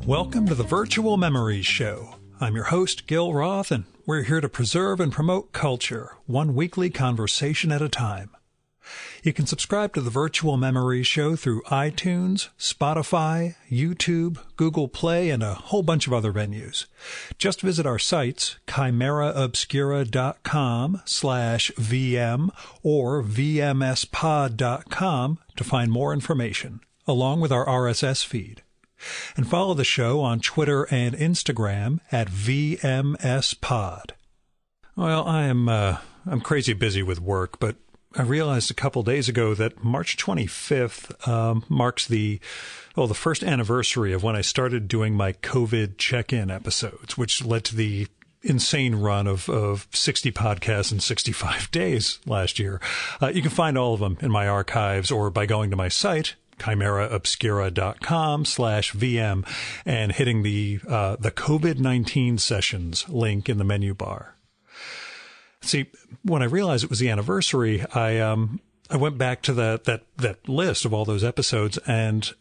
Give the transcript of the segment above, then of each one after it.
Welcome to the Virtual Memories Show. I'm your host, Gil Roth, and we're here to preserve and promote culture, one weekly conversation at a time. You can subscribe to the Virtual Memories Show through iTunes, Spotify, YouTube, Google Play, and a whole bunch of other venues. Just visit our sites, chimeraobscura.com/VM or vmspod.com to find more information, along with our RSS feed. And follow the show on Twitter and Instagram at VMSPod. Well, I'm crazy busy with work, but I realized a couple days ago that March 25th marks the first anniversary of when I started doing my COVID check-in episodes, which led to the insane run of 60 podcasts in 65 days last year. You can find all of them in my archives or by going to my site, chimeraobscura.com/VM, and hitting the COVID-19 sessions link in the menu bar. See, when I realized it was the anniversary, I went back to that list of all those episodes, and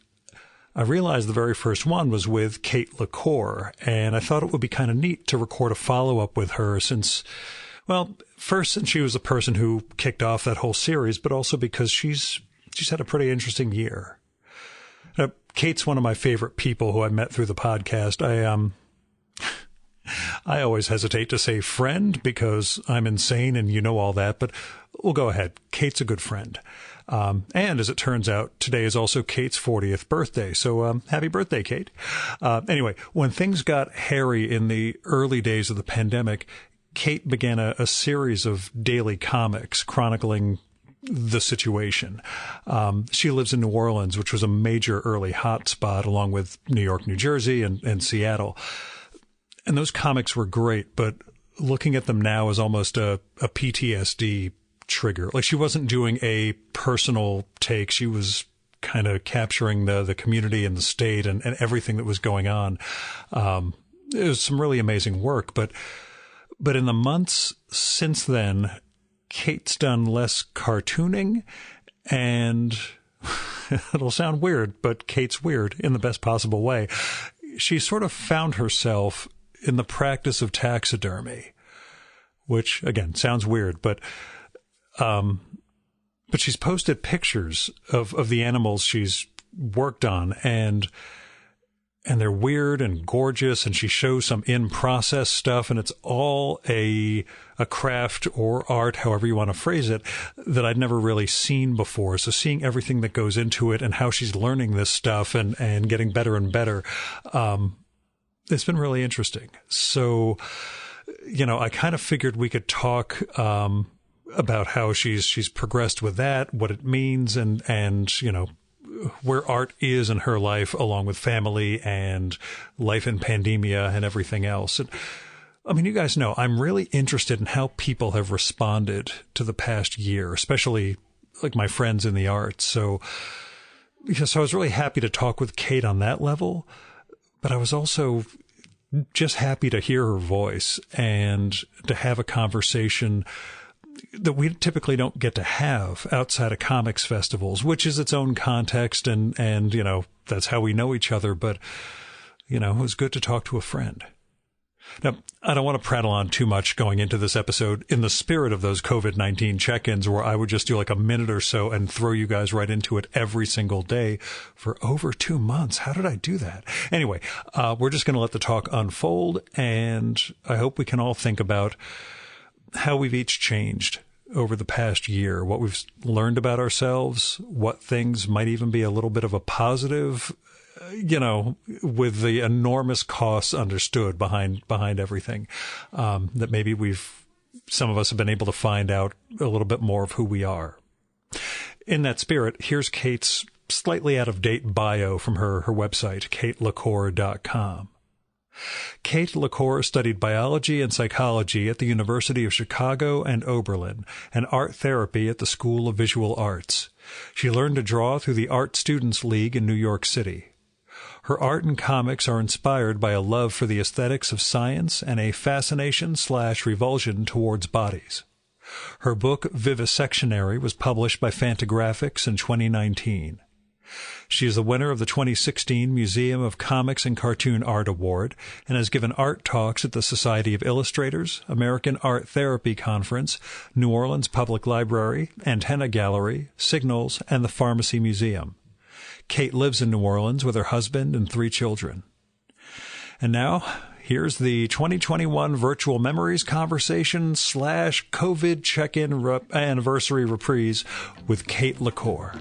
I realized the very first one was with Kate Lacour, and I thought it would be kind of neat to record a follow-up with her since she was the person who kicked off that whole series, but also because she's had a pretty interesting year. Kate's one of my favorite people who I met through the podcast. I always hesitate to say friend because I'm insane and you know all that, but we'll go ahead. Kate's a good friend. And as it turns out, today is also Kate's 40th birthday. So happy birthday, Kate. Anyway, when things got hairy in the early days of the pandemic, Kate began a series of daily comics chronicling the situation. She lives in New Orleans, which was a major early hotspot along with New York, New Jersey, and Seattle. And those comics were great, but looking at them now is almost a PTSD trigger. Like, she wasn't doing a personal take. She was kind of capturing the community and the state and everything that was going on. It was some really amazing work, but in the months since then, Kate's done less cartooning, and it'll sound weird, but Kate's weird in the best possible way. She sort of found herself in the practice of taxidermy, which again sounds weird, but she's posted pictures of the animals she's worked on, and they're weird and gorgeous, and she shows some in-process stuff, and it's all a craft or art, however you want to phrase it, that I'd never really seen before. So seeing everything that goes into it and how she's learning this stuff and getting better and better, it's been really interesting. So, I kind of figured we could talk about how she's progressed with that, what it means, and where art is in her life, along with family and life in pandemia and everything else. And I mean, you guys know I'm really interested in how people have responded to the past year, especially like my friends in the arts. So I was really happy to talk with Kate on that level, but I was also just happy to hear her voice and to have a conversation that we typically don't get to have outside of comics festivals, which is its own context, and that's how we know each other. But, it was good to talk to a friend. Now, I don't want to prattle on too much going into this episode in the spirit of those COVID-19 check-ins where I would just do like a minute or so and throw you guys right into it every single day for over 2 months. How did I do that? Anyway, we're just going to let the talk unfold, and I hope we can all think about how we've each changed over the past year, what we've learned about ourselves, what things might even be a little bit of a positive, with the enormous costs understood behind everything, that maybe some of us have been able to find out a little bit more of who we are. In that spirit, here's Kate's slightly out of date bio from her website, katelacour.com. Kate Lacour studied biology and psychology at the University of Chicago and Oberlin, and art therapy at the School of Visual Arts. She learned to draw through the Art Students League in New York City. Her art and comics are inspired by a love for the aesthetics of science and a fascination/revulsion towards bodies. Her book, Vivisectionary, was published by Fantagraphics in 2019. She is the winner of the 2016 Museum of Comics and Cartoon Art Award and has given art talks at the Society of Illustrators, American Art Therapy Conference, New Orleans Public Library, Antenna Gallery, Signals, and the Pharmacy Museum. Kate lives in New Orleans with her husband and 3 children. And now, here's the 2021 Virtual Memories Conversation / COVID Check-In Anniversary Reprise with Kate Lacour.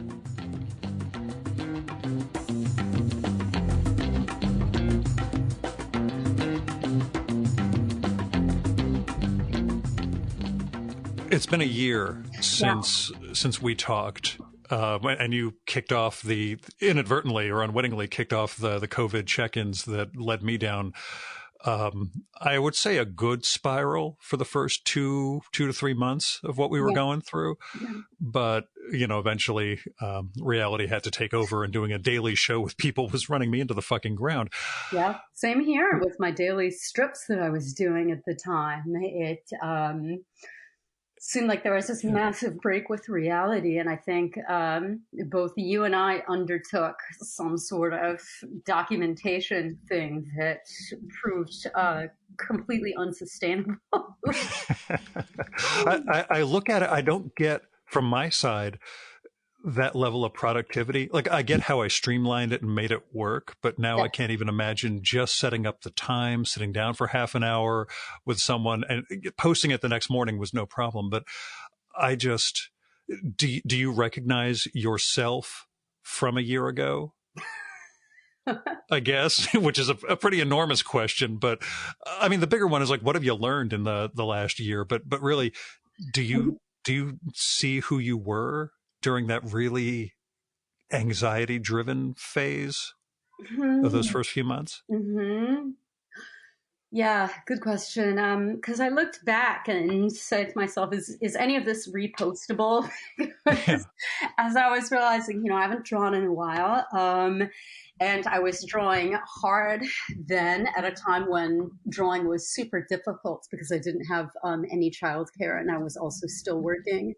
It's been a year since we talked, and you kicked off inadvertently or unwittingly kicked off the COVID check-ins that led me down, I would say, a good spiral for the first 2 to 3 months of what we were going through. Yeah. But, eventually reality had to take over, and doing a daily show with people was running me into the fucking ground. Yeah, same here with my daily strips that I was doing at the time. It seemed like there was this massive break with reality. And I think both you and I undertook some sort of documentation thing that proved completely unsustainable. I look at it, I don't get from my side that level of productivity. Like, I get how I streamlined it and made it work, but now I can't even imagine just setting up the time, sitting down for half an hour with someone, and posting it the next morning was no problem. But I just, do you recognize yourself from a year ago? I guess, which is a pretty enormous question. But I mean, the bigger one is like, what have you learned in the last year? But really, do you see who you were during that really anxiety-driven phase of those first few months? Mm-hmm. Yeah, good question. Because I looked back and said to myself, is any of this repostable? As I was realizing, I haven't drawn in a while. And I was drawing hard then at a time when drawing was super difficult because I didn't have any childcare, and I was also still working.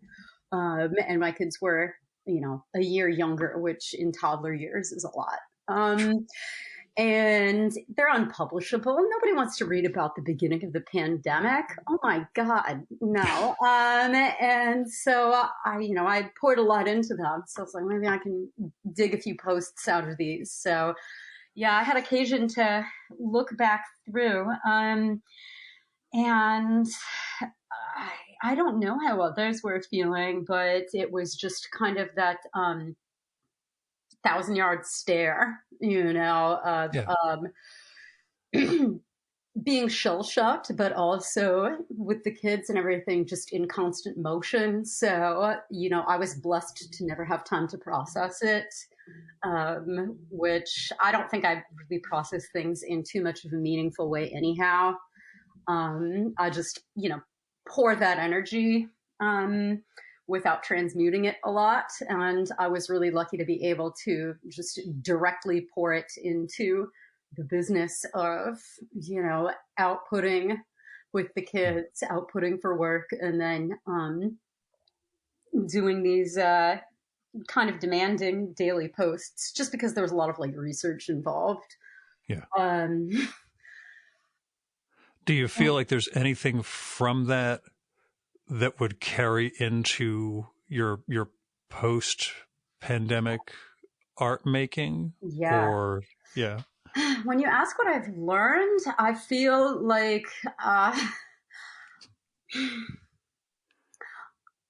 And my kids were, a year younger, which in toddler years is a lot. And they're unpublishable. Nobody wants to read about the beginning of the pandemic. Oh my God, no. And so I poured a lot into them. So I was like, maybe I can dig a few posts out of these. So yeah, I had occasion to look back through. And I don't know how others were feeling, but it was just kind of that 1,000-yard stare, being shell-shocked, but also with the kids and everything just in constant motion. So, I was blessed to never have time to process it, which I don't think I really process things in too much of a meaningful way anyhow. I just, pour that energy without transmuting it a lot. And I was really lucky to be able to just directly pour it into the business of, outputting with the kids, outputting for work, and then doing these kind of demanding daily posts, just because there was a lot of research involved. Yeah. Do you feel like there's anything from that would carry into your post-pandemic art making? Yeah. Yeah. When you ask what I've learned, I feel like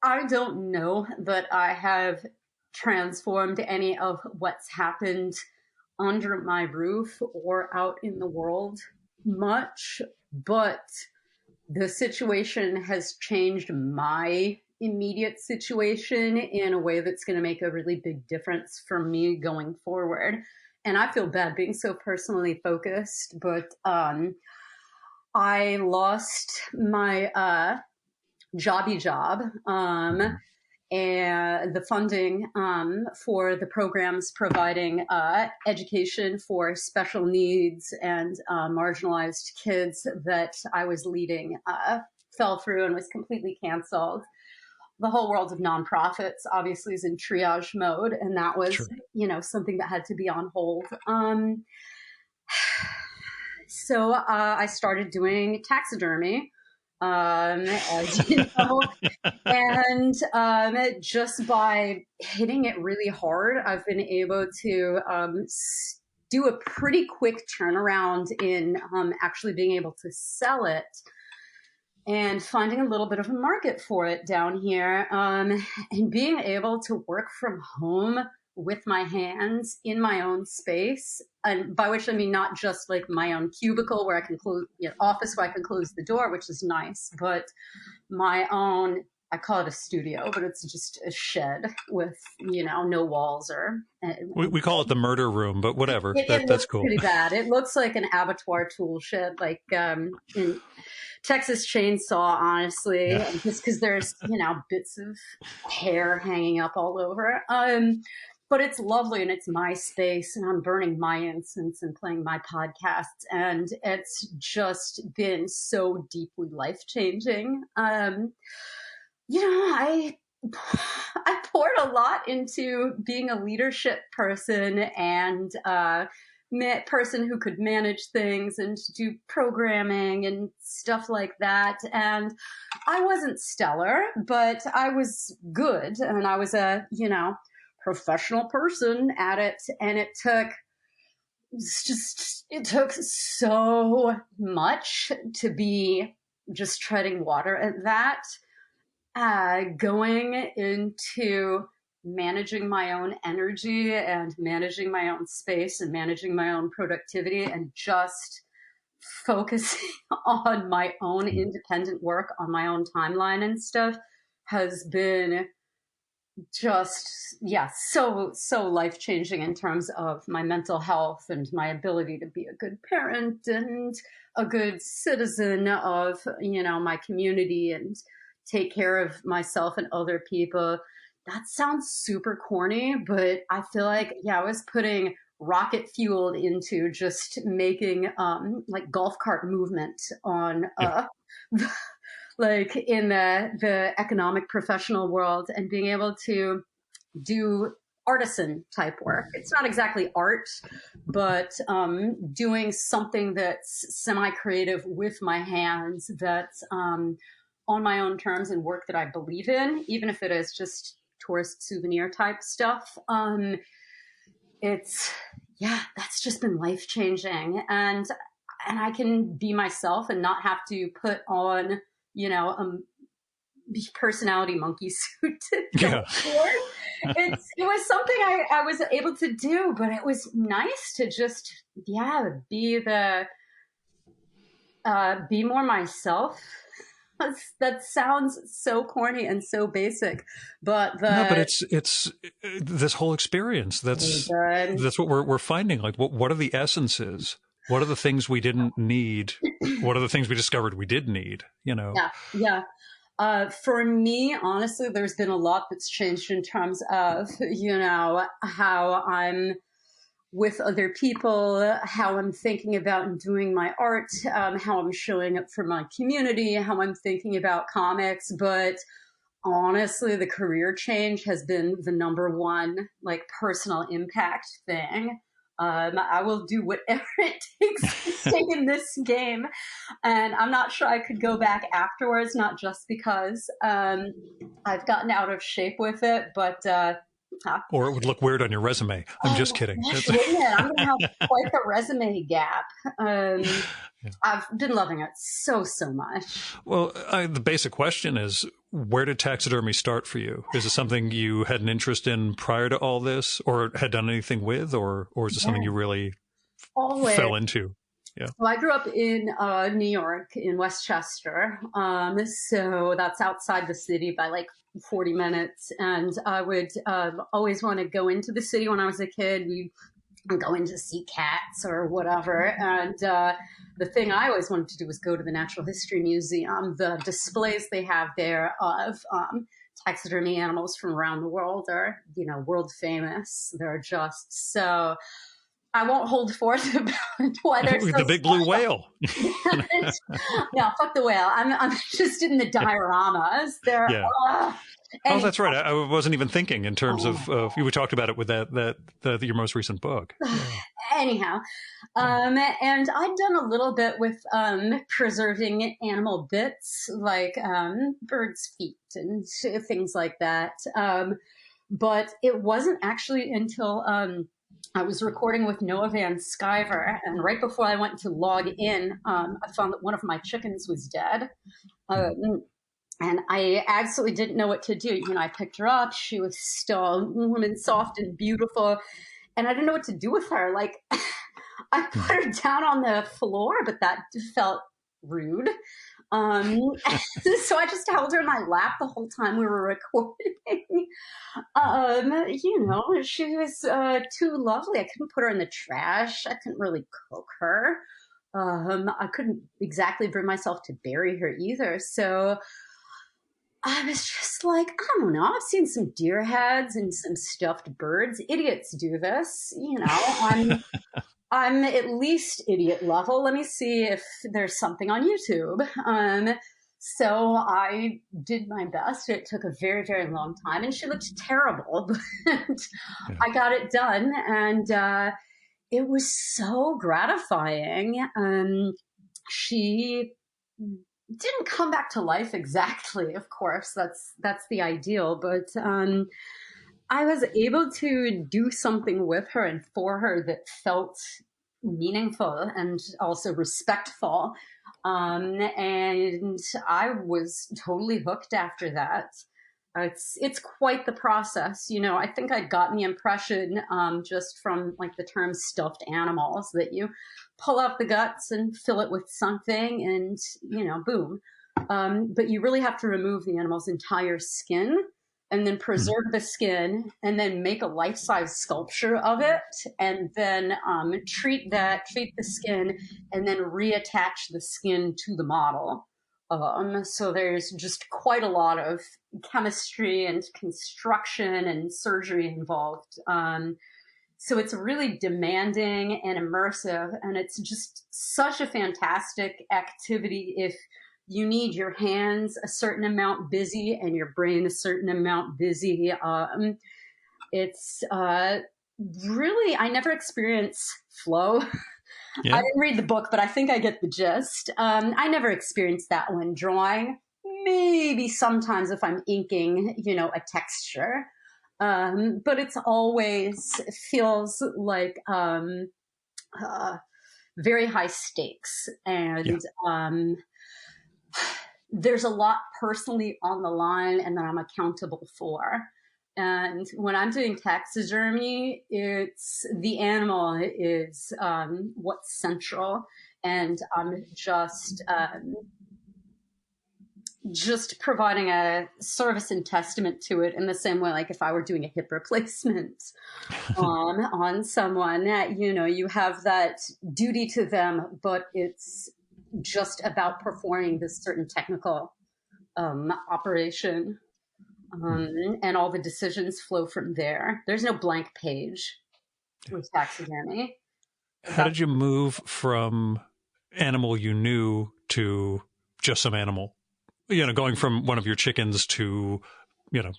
I don't know that I have transformed any of what's happened under my roof or out in the world much, but the situation has changed my immediate situation in a way that's going to make a really big difference for me going forward. And I feel bad being so personally focused, but I lost my jobby job, and the funding for the programs providing education for special needs and marginalized kids that I was leading fell through and was completely canceled. the whole world of nonprofits obviously is in triage mode, and that was, Sure. something that had to be on hold. So I started doing taxidermy, as you know, and just by hitting it really hard, I've been able to do a pretty quick turnaround in actually being able to sell it and finding a little bit of a market for it down here, and being able to work from home with my hands in my own space, and by which I mean not just like my own cubicle where I can close, office where I can close the door, which is nice, but my own, I call it a studio, but it's just a shed with, no walls or. We call it the murder room, but whatever. It That's looks cool. pretty bad. It looks like an abattoir tool shed, like in Texas Chainsaw, honestly, Yeah. just because there's, bits of hair hanging up all over. But it's lovely and it's my space, and I'm burning my incense and playing my podcasts, and it's just been so deeply life-changing. I poured a lot into being a leadership person and person who could manage things and do programming and stuff like that. And I wasn't stellar, but I was good, and I was a, professional person at it. And it took so much to be just treading water at that. Going into managing my own energy and managing my own space and managing my own productivity and just focusing on my own independent work on my own timeline and stuff has been just, so life-changing in terms of my mental health and my ability to be a good parent and a good citizen of, my community and take care of myself and other people. That sounds super corny, but I feel like, I was putting rocket fueled into just making like golf cart movement on like in the economic professional world, and being able to do artisan type work. It's not exactly art, but doing something that's semi-creative with my hands, that's on my own terms and work that I believe in, even if it is just tourist souvenir type stuff. That's just been life-changing. And I can be myself and not have to put on, a personality monkey suit to go forward. It was something I was able to do, but it was nice to just, be more myself. That sounds so corny and so basic, but it's this whole experience. That's what we're finding. Like, what are the essences? What are the things we didn't need? What are the things we discovered we did need? Yeah. For me, honestly, there's been a lot that's changed in terms of, how I'm with other people, how I'm thinking about and doing my art, how I'm showing up for my community, how I'm thinking about comics. But honestly, the career change has been the number one, like, personal impact thing. I will do whatever it takes to stay in this game. And I'm not sure I could go back afterwards, not just because I've gotten out of shape with it, but or it would look weird on your resume. I'm just kidding. Gosh, wouldn't it? I'm going to have quite the resume gap. I've been loving it so much. Well, the basic question is, where did taxidermy start for you? Is it something you had an interest in prior to all this, or had done anything with, or is it something you really fell into? Yeah. Well, I grew up in New York, in Westchester. So that's outside the city by like 40 minutes. And I would always want to go into the city when I was a kid. We'd go in to see cats or whatever. And the thing I always wanted to do was go to the Natural History Museum. The displays they have there of taxidermy animals from around the world are, world famous. They're just so... I won't hold forth about why they're so the big blue whale. No, fuck the whale. I'm interested in the dioramas. They're Yeah. Oh, that's right. I wasn't even thinking in terms of you talked about it with your most recent book. Anyhow, and I'd done a little bit with preserving animal bits like birds' feet and things like that. But it wasn't actually until I was recording with Noah Van Sciver, and right before I went to log in, I found that one of my chickens was dead. And I absolutely didn't know what to do. I picked her up. She was still warm and soft and beautiful. And I didn't know what to do with her. Like, I put her down on the floor, but that felt rude. So I just held her in my lap the whole time we were recording. She was too lovely. I couldn't put her in the trash. I couldn't really cook her. I couldn't exactly bring myself to bury her either. So I was just like, I don't know. I've seen some deer heads and some stuffed birds. Idiots do this. I'm at least idiot level. Let me see if there's something on YouTube. So I did my best. It took a very, very long time, and she looked terrible, but I got it done, and it was so gratifying. She didn't come back to life exactly, of course. That's the ideal, but I was able to do something with her and for her that felt meaningful and also respectful. And I was totally hooked after that. It's quite the process. I think I'd gotten the impression just from like the term stuffed animals that you pull out the guts and fill it with something and, boom. But you really have to remove the animal's entire skin and then preserve the skin and then make a life-size sculpture of it and then treat the skin and then reattach the skin to the model. So there's just quite a lot of chemistry and construction and surgery involved. So it's really demanding and immersive, and it's just such a fantastic activity if you need your hands a certain amount busy and your brain a certain amount busy. It's really, I never experienced flow. Yeah. I didn't read the book, but I think I get the gist. I never experienced that when drawing. Maybe sometimes if I'm inking, a texture. But it's always feels like very high stakes. And there's a lot personally on the line and that I'm accountable for. And when I'm doing taxidermy, it's the animal is what's central, and I'm just providing a service and testament to it in the same way, like if I were doing a hip replacement on someone, you have that duty to them, but it's just about performing this certain technical operation. And all the decisions flow from there. There's no blank page with taxidermy. How did you move from animal you knew to just some animal? Going from one of your chickens to, an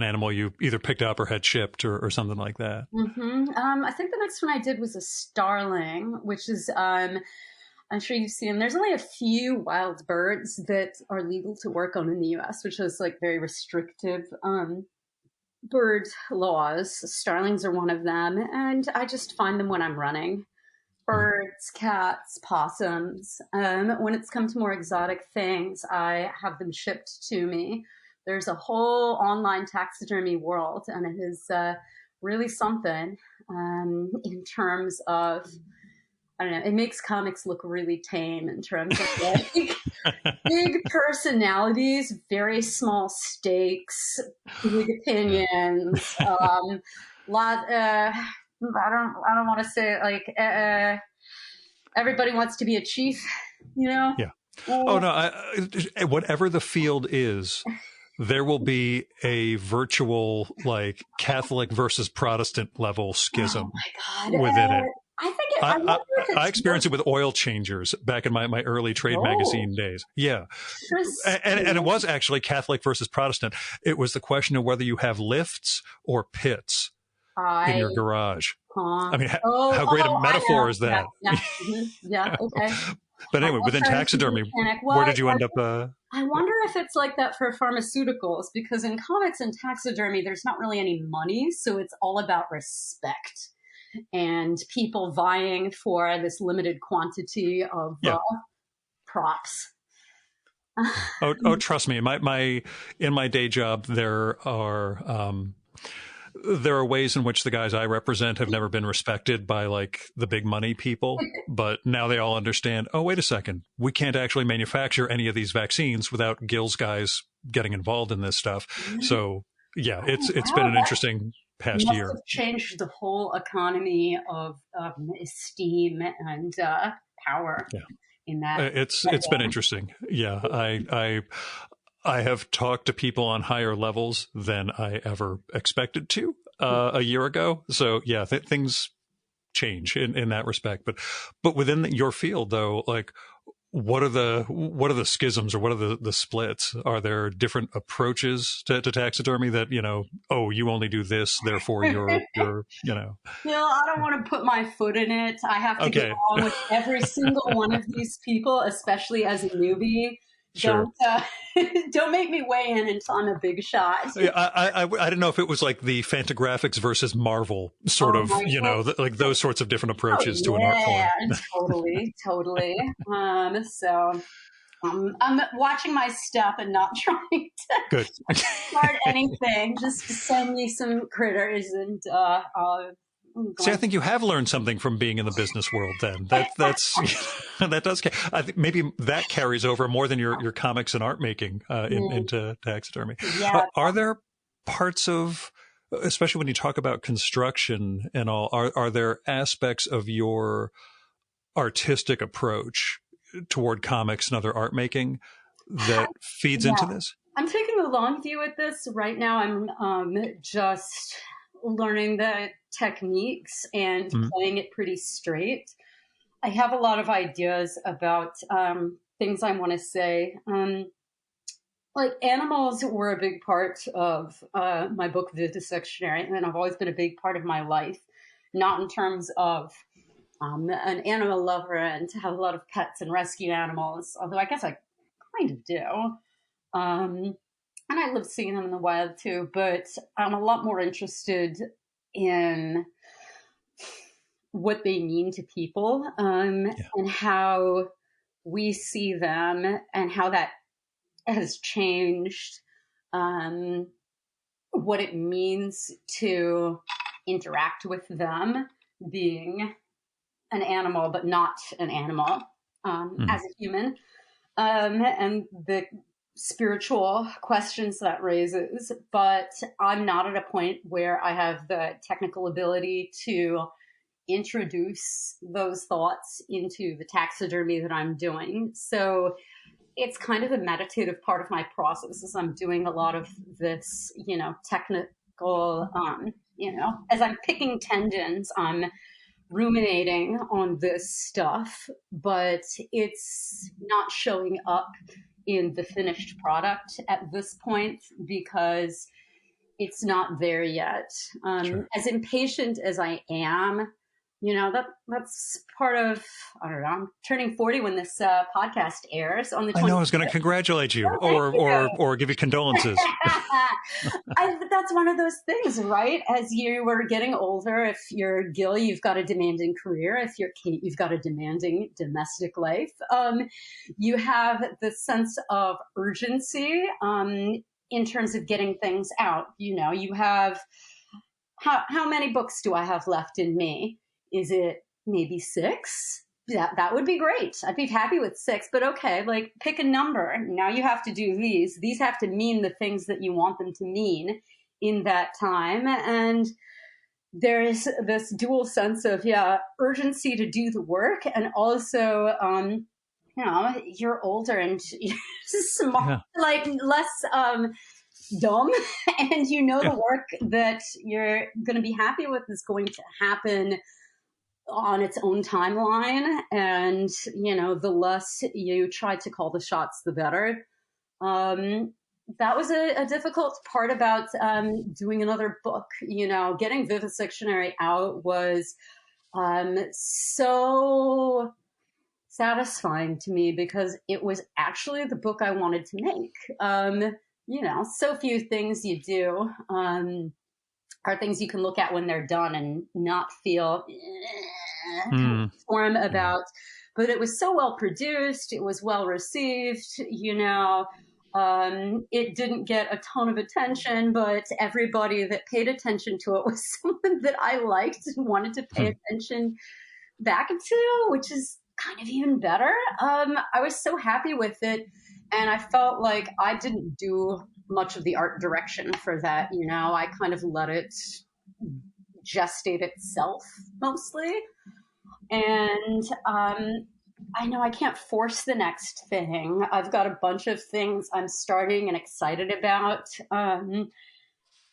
animal you either picked up or had shipped or something like that. I think the next one I did was a starling, which is, I'm sure you've seen them. There's only a few wild birds that are legal to work on in the U.S., which is like very restrictive bird laws. Starlings are one of them, and I just find them when I'm running. Birds, cats, possums. When it's come to more exotic things, I have them shipped to me. There's a whole online taxidermy world, and it is really something in terms of, I don't know, it makes comics look really tame in terms of like big personalities, very small stakes, big opinions, I don't want to say it like everybody wants to be a chief, Yeah. Oh no, whatever the field is, there will be a virtual like Catholic versus Protestant level schism within it. I I wonder if I it's experienced it with oil changers back in my early trade magazine days. Yeah. And it was actually Catholic versus Protestant. It was the question of whether you have lifts or pits in your garage. I mean, how great a metaphor is that? Yeah, okay. But anyway, within taxidermy, where did you end up? I wonder if it's like that for pharmaceuticals, because in comics and taxidermy, there's not really any money. So it's all about respect and people vying for this limited quantity of props. Oh, trust me. In my day job, there are ways in which the guys I represent have never been respected by like the big money people, but now they all understand, oh, wait a second. We can't actually manufacture any of these vaccines without Gil's guys getting involved in this stuff. So yeah, it's been an interesting past year. Must have changed the whole economy of esteem and power in that. It's been interesting. Yeah. I have talked to people on higher levels than I ever expected to a year ago. So yeah, things change in that respect. But within your field, though, like what are the schisms or what are the splits? Are there different approaches to taxidermy that oh, you only do this, therefore you're I don't want to put my foot in it. I have to get along with every single one of these people, especially as a newbie. Sure. Don't make me weigh in until I'm a big shot. Yeah, I didn't know if it was like the Fantagraphics versus Marvel sort of, like those sorts of different approaches to an art form. Totally. So I'm watching my step and not trying to start anything. Just send me some critters and See, I think you have learned something from being in the business world. Then that's that does. I think maybe that carries over more than your comics and art making into taxidermy. Yeah. Are there parts of, especially when you talk about construction and all, are there aspects of your artistic approach toward comics and other art making that feeds into this? I'm taking a long view at this right now. I'm just learning the techniques and playing it pretty straight. I have a lot of ideas about things I want to say. Like animals were a big part of my book, Vivisectionary, and I've always been a big part of my life, not in terms of an animal lover and to have a lot of pets and rescue animals, although I guess I kind of do. And I love seeing them in the wild too, but I'm a lot more interested in what they mean to people and how we see them and how that has changed what it means to interact with them being an animal, but not an animal as a human. And the spiritual questions that raises, but I'm not at a point where I have the technical ability to introduce those thoughts into the taxidermy that I'm doing. So it's kind of a meditative part of my process as I'm doing a lot of this, technical, as I'm picking tendons, I'm ruminating on this stuff, but it's not showing up in the finished product at this point because it's not there yet. As impatient as I am, that's part of, I don't know, I'm turning 40 when this podcast airs on the 25th. I know, I was going to congratulate you or give you condolences. That's one of those things, right? As you were getting older, if you're Gil, you've got a demanding career. If you're Kate, you've got a demanding domestic life. You have the sense of urgency in terms of getting things out. You have, how many books do I have left in me? Is it maybe 6? That would be great. I'd be happy with 6, but okay, like pick a number. Now you have to do these. These have to mean the things that you want them to mean in that time. And there is this dual sense of, urgency to do the work. And also, you're older and smart, like less dumb. And the work that you're going to be happy with is going to happen on its own timeline. And, the less you try to call the shots, the better. That was a difficult part about doing another book. Getting Vivisectionary out was so satisfying to me because it was actually the book I wanted to make. So few things you do are things you can look at when they're done and not feel form about. But it was so well produced. It was well received. It didn't get a ton of attention, but everybody that paid attention to it was someone that I liked and wanted to pay attention back to, which is kind of even better. I was so happy with it. And I felt like I didn't do much of the art direction for that. I kind of let it gestate itself mostly. And I know I can't force the next thing. I've got a bunch of things I'm starting and excited about.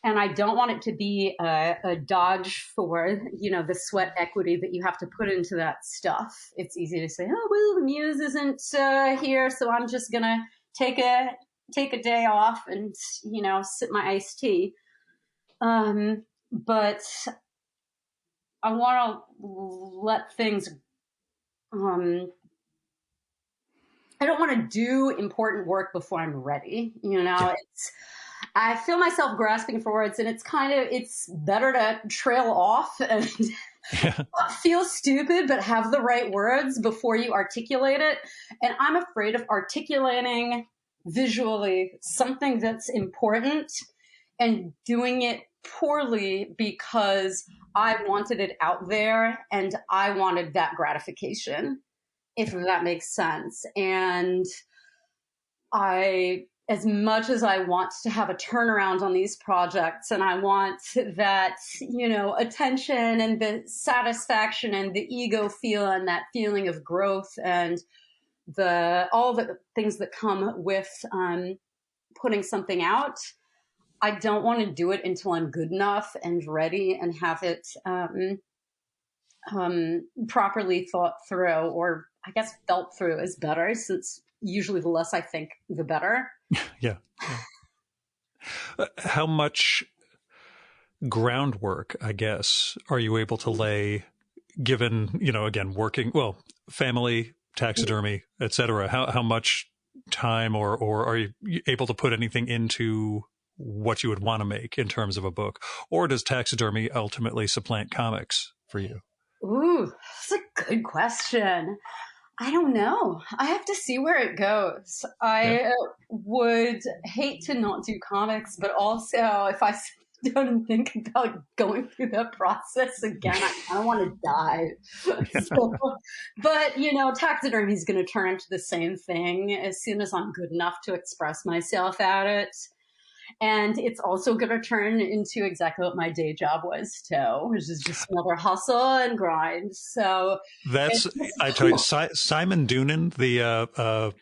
And I don't want it to be a dodge for, the sweat equity that you have to put into that stuff. It's easy to say, oh, well, the muse isn't here, so I'm just going to take a day off and, sip my iced tea. But I want to let things... I don't want to do important work before I'm ready. I feel myself grasping for words, and it's better to trail off and feel stupid, but have the right words before you articulate it. And I'm afraid of articulating visually something that's important and doing it poorly because I wanted it out there and I wanted that gratification, if that makes sense. And as much as I want to have a turnaround on these projects and I want that, attention and the satisfaction and the ego feel and that feeling of growth and all the things that come with putting something out, I don't want to do it until I'm good enough and ready and have it properly thought through, or I guess felt through is better, since usually the less I think, the better. Yeah. How much groundwork, I guess, are you able to lay, given, again, working, family, taxidermy, et cetera? How much time or are you able to put anything into what you would want to make in terms of a book? Or does taxidermy ultimately supplant comics for you? Ooh, that's a good question. I don't know. I have to see where it goes. I would hate to not do comics, but also if I sit down and think about going through that process again, I kind of want to die. But, taxidermy is going to turn into the same thing as soon as I'm good enough to express myself at it. And it's also going to turn into exactly what my day job was too, which is just another hustle and grind. So I tell you, Simon Doonan, the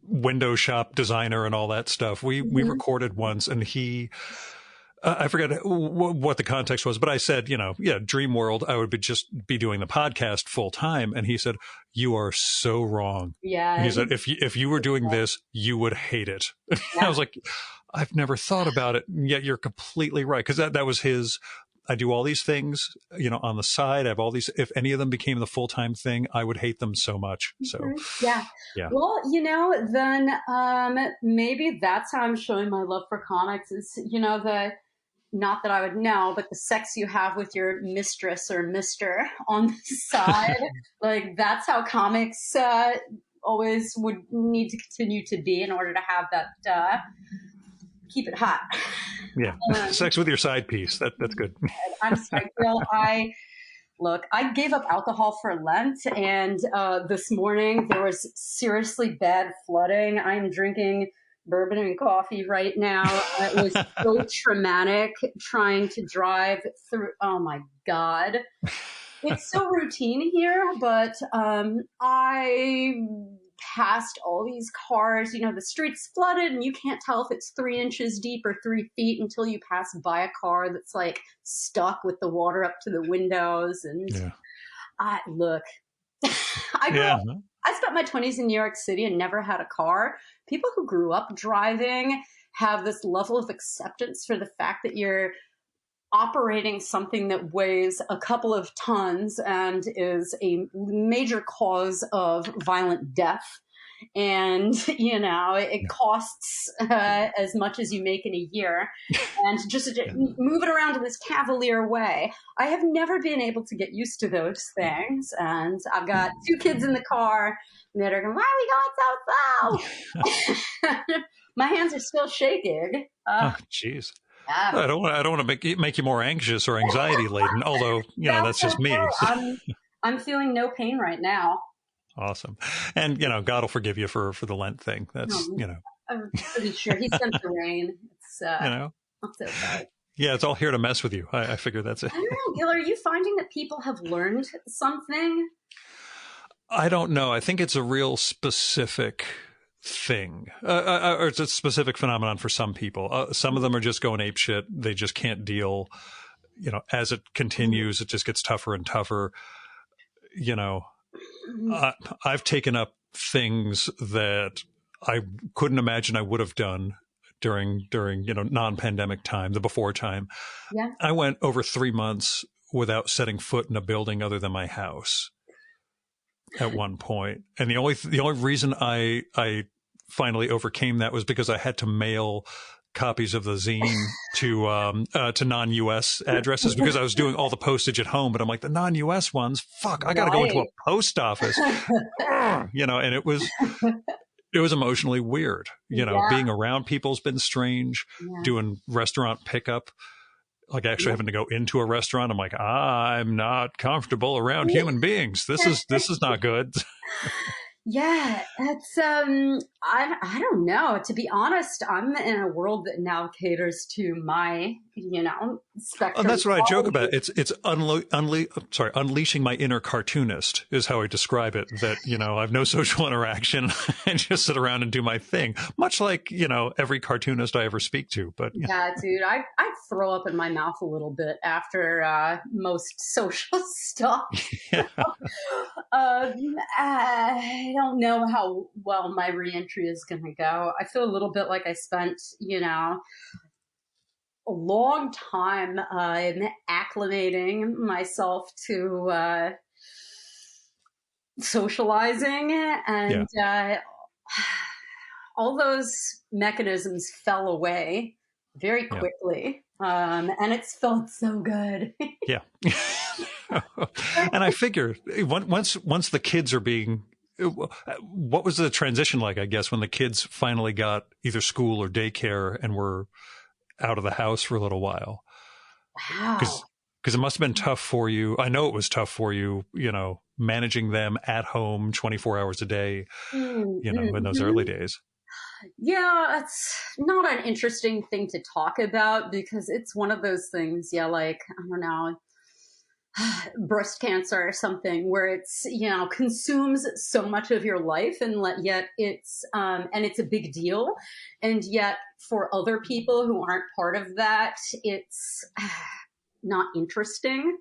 window shop designer and all that stuff, we recorded once, and he, I forget what the context was, but I said, Dream World, I would be doing the podcast full time. And he said, you are so wrong. Yeah. And he said, if you were doing this, you would hate it. I was like, I've never thought about it. And yet you're completely right. Cause that was I do all these things, on the side. I have all these, if any of them became the full-time thing, I would hate them so much. So yeah. Well, then, maybe that's how I'm showing my love for comics is, not that I would know, but the sex you have with your mistress or mister on the side, like that's how comics, always would need to continue to be in order to have that, keep it hot. Yeah. Sex with your side piece. That's good. I'm sorry, Bill. I gave up alcohol for Lent, and this morning there was seriously bad flooding. I'm drinking bourbon and coffee right now. It was so traumatic trying to drive through. Oh my God. It's so routine here, but I passed all these cars, the street's flooded and you can't tell if it's 3 inches deep or 3 feet until you pass by a car that's like stuck with the water up to the windows. And Look, Yeah. I spent my 20s in New York City and never had a car. People who grew up driving have this level of acceptance for the fact that you're operating something that weighs a couple of tons and is a major cause of violent death. And, it costs as much as you make in a year. And just move it around in this cavalier way. I have never been able to get used to those things. And I've got 2 kids in the car that are going, why are we going so slow? My hands are still shaking. Oh, jeez. Yeah. I don't want to make you more anxious or anxiety laden, although, that's just me. I'm feeling no pain right now. Awesome. And, God will forgive you for the Lent thing. That's, I'm pretty sure he sent the rain. It's, it's okay. Yeah, it's all here to mess with you. I figure that's it. I don't know, Gil, are you finding that people have learned something? I don't know. I think it's a real specific thing, or it's a specific phenomenon for some people. Some of them are just going apeshit. They just can't deal. As it continues, it just gets tougher and tougher. I've taken up things that I couldn't imagine I would have done during non-pandemic time, the before time. Yeah. I went over 3 months without setting foot in a building other than my house at one point. And the only reason I finally overcame that was because I had to mail copies of the zine to non-US addresses because I was doing all the postage at home, but I'm like, the non-US ones, fuck, I got to go into a post office, and it was emotionally weird. Being around people's been strange. Doing restaurant pickup, like actually having to go into a restaurant. I'm like, I'm not comfortable around human beings. This is not good. Yeah, it's I don't know. To be honest, I'm in a world that now caters to my, spectrum. And that's what I joke about. It's unleashing my inner cartoonist is how I describe it. That, I have no social interaction and just sit around and do my thing. Much like, every cartoonist I ever speak to. But yeah, dude, I throw up in my mouth a little bit after most social stuff. Yeah. I don't know how well my reentry is going to go. I feel a little bit like I spent, a long time acclimating myself to socializing, and all those mechanisms fell away very quickly. And it's felt so good. Yeah. And I figure once the kids are being, what was the transition like, I guess, when the kids finally got either school or daycare and were out of the house for a little while? Wow. Because it must have been tough for you. I know it was tough for you, managing them at home 24 hours a day, in those early days. Yeah, it's not an interesting thing to talk about because it's one of those things, like, I don't know, breast cancer or something where it's, consumes so much of your life and yet it's a big deal. And yet for other people who aren't part of that, it's not interesting.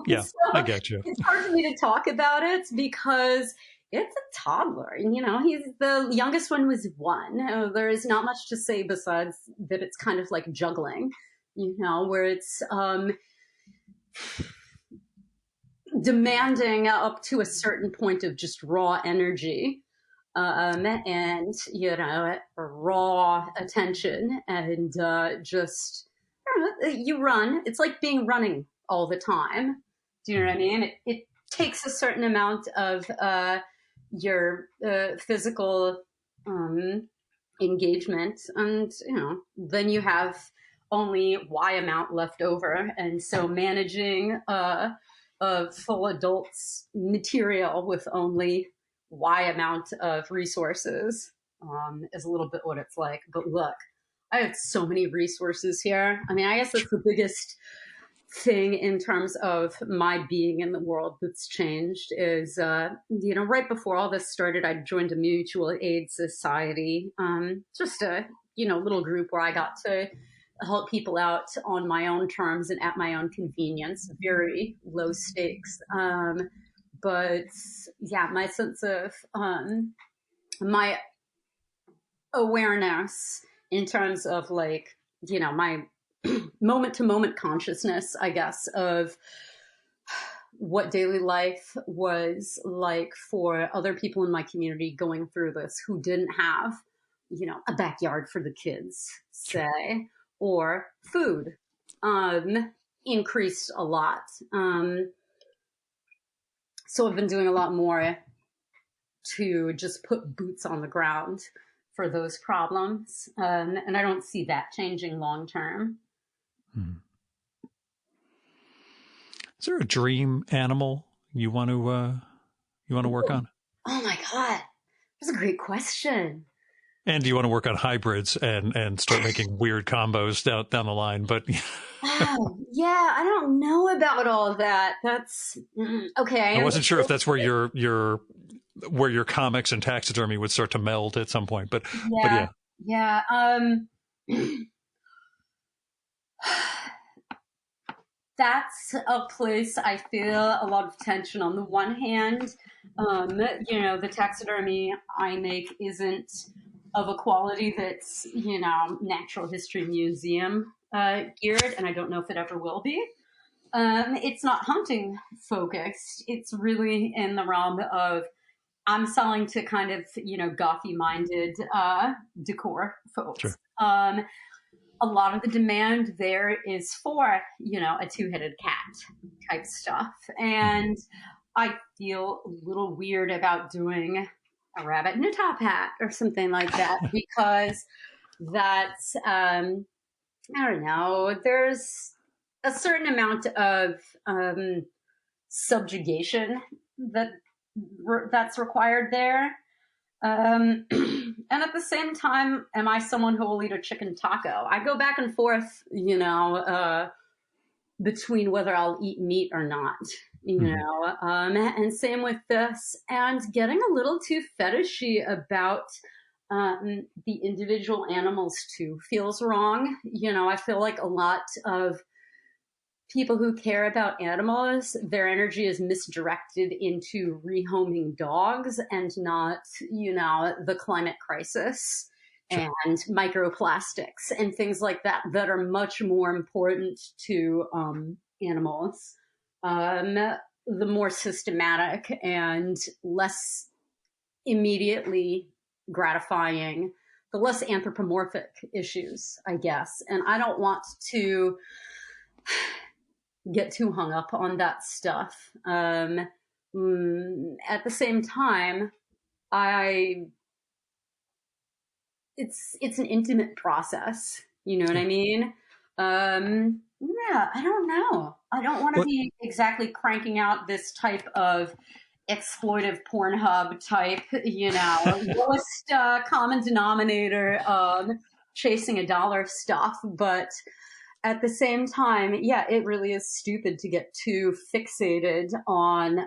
Yeah, So I get you. It's hard for me to talk about it because it's a toddler. He's the youngest one was 1. There is not much to say besides that it's kind of like juggling, where it's demanding up to a certain point of just raw energy and, raw attention and just, you run. It's like being running all the time. Do you know what I mean? It takes a certain amount of your physical engagement, and then you have only Y amount left over, and so managing a full adult's material with only Y amount of resources is a little bit what it's like. But look, I have so many resources here. I mean, I guess that's the biggest thing in terms of my being in the world that's changed is, right before all this started, I joined a mutual aid society, just a, little group where I got to help people out on my own terms and at my own convenience, very low stakes. but yeah, my sense of my awareness in terms of like, my moment to moment consciousness, I guess, of what daily life was like for other people in my community going through this who didn't have, a backyard for the kids, say, or food, increased a lot. So I've been doing a lot more to just put boots on the ground for those problems. And I don't see that changing long term. Is there a dream animal you want to work on? Oh my God. That's a great question. And do you want to work on hybrids and start making weird combos down the line? But Oh, yeah, I don't know about all that. That's okay. I wasn't sure if that's where your comics and taxidermy would start to meld at some point. But yeah. That's a place I feel a lot of tension. On the one hand, the taxidermy I make isn't of a quality that's, Natural History Museum geared, and I don't know if it ever will be. It's not hunting focused. It's really in the realm of I'm selling to kind of, gothy minded decor folks. Sure. A lot of the demand there is for, a two-headed cat type stuff. And I feel a little weird about doing a rabbit in a top hat or something like that because that's, I don't know, there's a certain amount of subjugation that's required there. And at the same time, am I someone who will eat a chicken taco? I go back and forth, between whether I'll eat meat or not, and same with this, and getting a little too fetishy about the individual animals too feels wrong. I feel like a lot of people who care about animals, their energy is misdirected into rehoming dogs and not, the climate crisis and microplastics and things like that are much more important to animals. The more systematic and less immediately gratifying, the less anthropomorphic issues, I guess. And I don't want to get too hung up on that stuff. At the same time, it's an intimate process. You know what I mean? Yeah, I don't know. I don't want to be exactly cranking out this type of exploitive Pornhub type, lowest common denominator chasing a dollar stuff, but at the same time, yeah, it really is stupid to get too fixated on,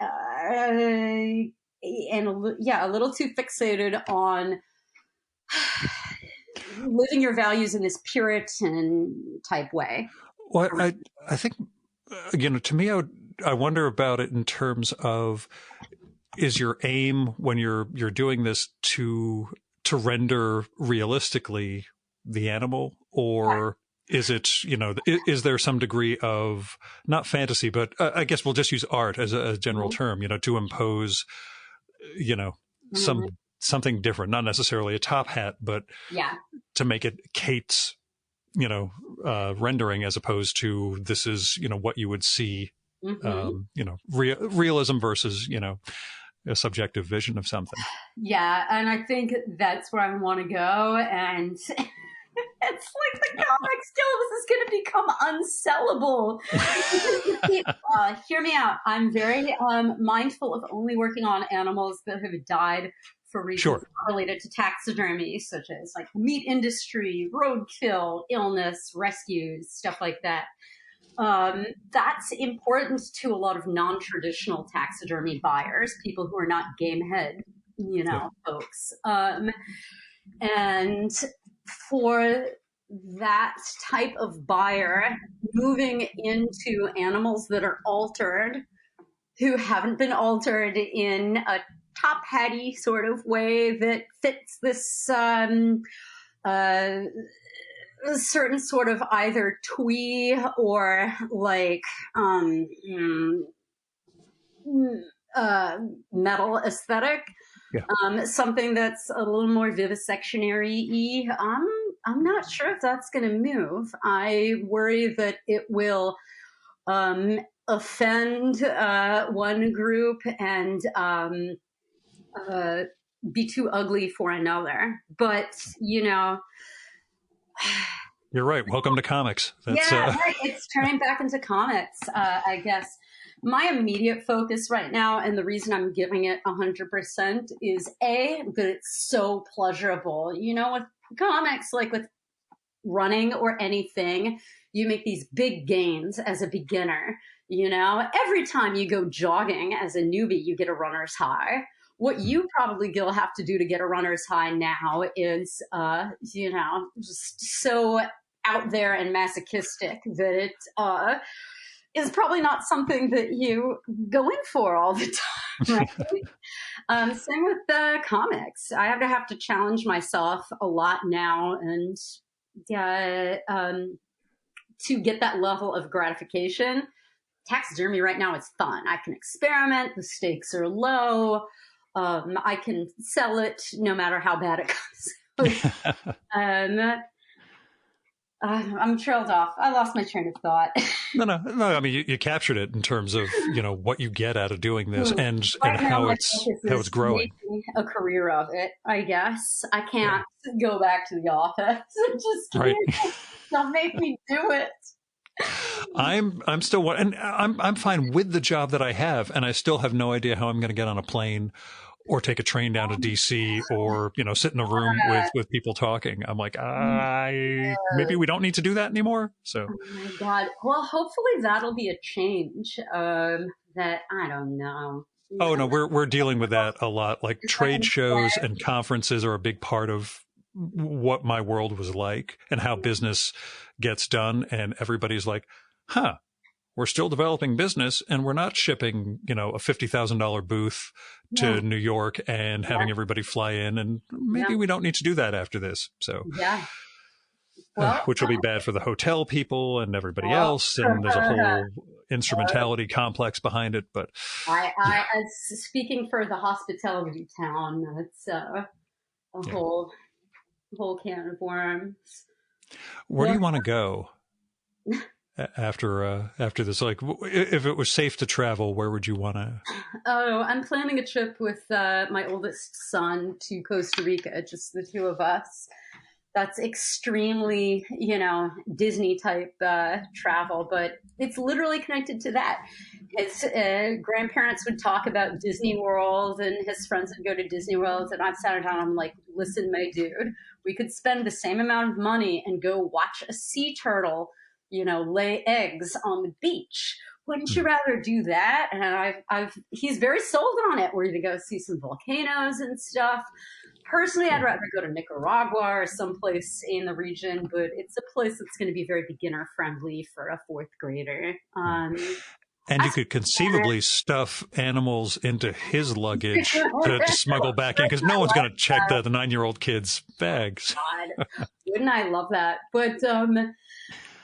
a little too fixated on living your values in this Puritan type way. Well, I think, to me, I wonder about it in terms of, is your aim when you're doing this to render realistically the animal, or is it, is there some degree of not fantasy, but I guess we'll just use art as a general term, to impose, something different, not necessarily a top hat, but to make it Kate's, rendering as opposed to this is, what you would see, realism versus, a subjective vision of something. Yeah. And I think that's where I want to go. And it's like the comic skills is going to become unsellable. Hear me out. I'm very mindful of only working on animals that have died for reasons related to taxidermy, such as like the meat industry, roadkill, illness, rescues, stuff like that. That's important to a lot of non-traditional taxidermy buyers, people who are not game head, folks. And for that type of buyer, moving into animals that are altered who haven't been altered in a top hatty sort of way that fits this certain sort of either twee or like metal aesthetic. Yeah. Something that's a little more vivisectionary-y. I'm not sure if that's going to move. I worry that it will offend one group and be too ugly for another. But, you know, You're right. Welcome to comics. That's, right. It's turning back into comics, I guess. My immediate focus right now, and the reason I'm giving it 100%, is that it's so pleasurable. You know, with comics, like with running or anything, you make these big gains as a beginner. You know, every time you go jogging as a newbie, you get a runner's high. What you probably will have to do to get a runner's high now is, you know, just so out there and masochistic that it is probably not something that you go in for all the time, right? Same with the comics. I have to challenge myself a lot now, and to get that level of gratification. Taxidermy right now is fun. I can experiment. The stakes are low. I can sell it no matter how bad it goes. I'm trailed off. I lost my train of thought. No. I mean, you captured it in terms of, you know, what you get out of doing this and how it's growing. A career of it, I guess. I can't go back to the office. Just right. Don't make me do it. I'm still, and I'm fine with the job that I have, and I still have no idea how I'm going to get on a plane or take a train down to DC or, you know, sit in a room with people talking. I'm like, maybe we don't need to do that anymore. So, oh my God. Well, hopefully that'll be a change. That I don't know. Oh no, we're dealing with that a lot. Like trade shows and conferences are a big part of what my world was like and how business gets done. And everybody's like, we're still developing business and we're not shipping, you know, a $50,000 booth to New York and having everybody fly in. And maybe we don't need to do that after this. So, well, which will be bad for the hotel people and everybody else. And there's a whole instrumentality complex behind it. But I speaking for the hospitality town, it's a whole can of worms. Where do you want to go? After this, like, if it was safe to travel, where would you want to? Oh, I'm planning a trip with my oldest son to Costa Rica, just the two of us. That's extremely, you know, Disney type travel, but it's literally connected to that. His grandparents would talk about Disney World and his friends would go to Disney World. And I've sat down and I'm like, listen, my dude, we could spend the same amount of money and go watch a sea turtle, you know, lay eggs on the beach. Wouldn't you rather do that? And he's very sold on it. We're going to go see some volcanoes and stuff. Personally, I'd rather go to Nicaragua or someplace in the region, but it's a place that's going to be very beginner friendly for a fourth grader. And you could conceivably stuff animals into his luggage to smuggle back in, because no one's going to check the 9-year-old kid's bags. God, wouldn't I love that? But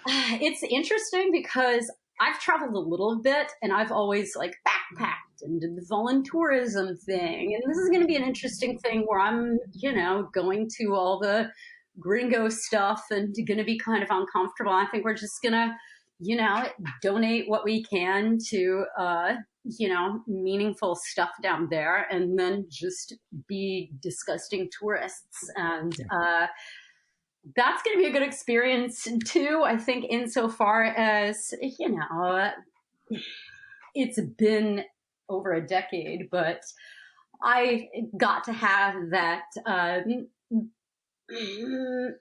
it's interesting because I've traveled a little bit and I've always like backpacked and did the voluntourism thing. And this is going to be an interesting thing where I'm, you know, going to all the gringo stuff and going to be kind of uncomfortable. I think we're just going to, you know, donate what we can to, you know, meaningful stuff down there and then just be disgusting tourists. And, that's going to be a good experience too, I think, insofar as, you know, it's been over a decade, but I got to have that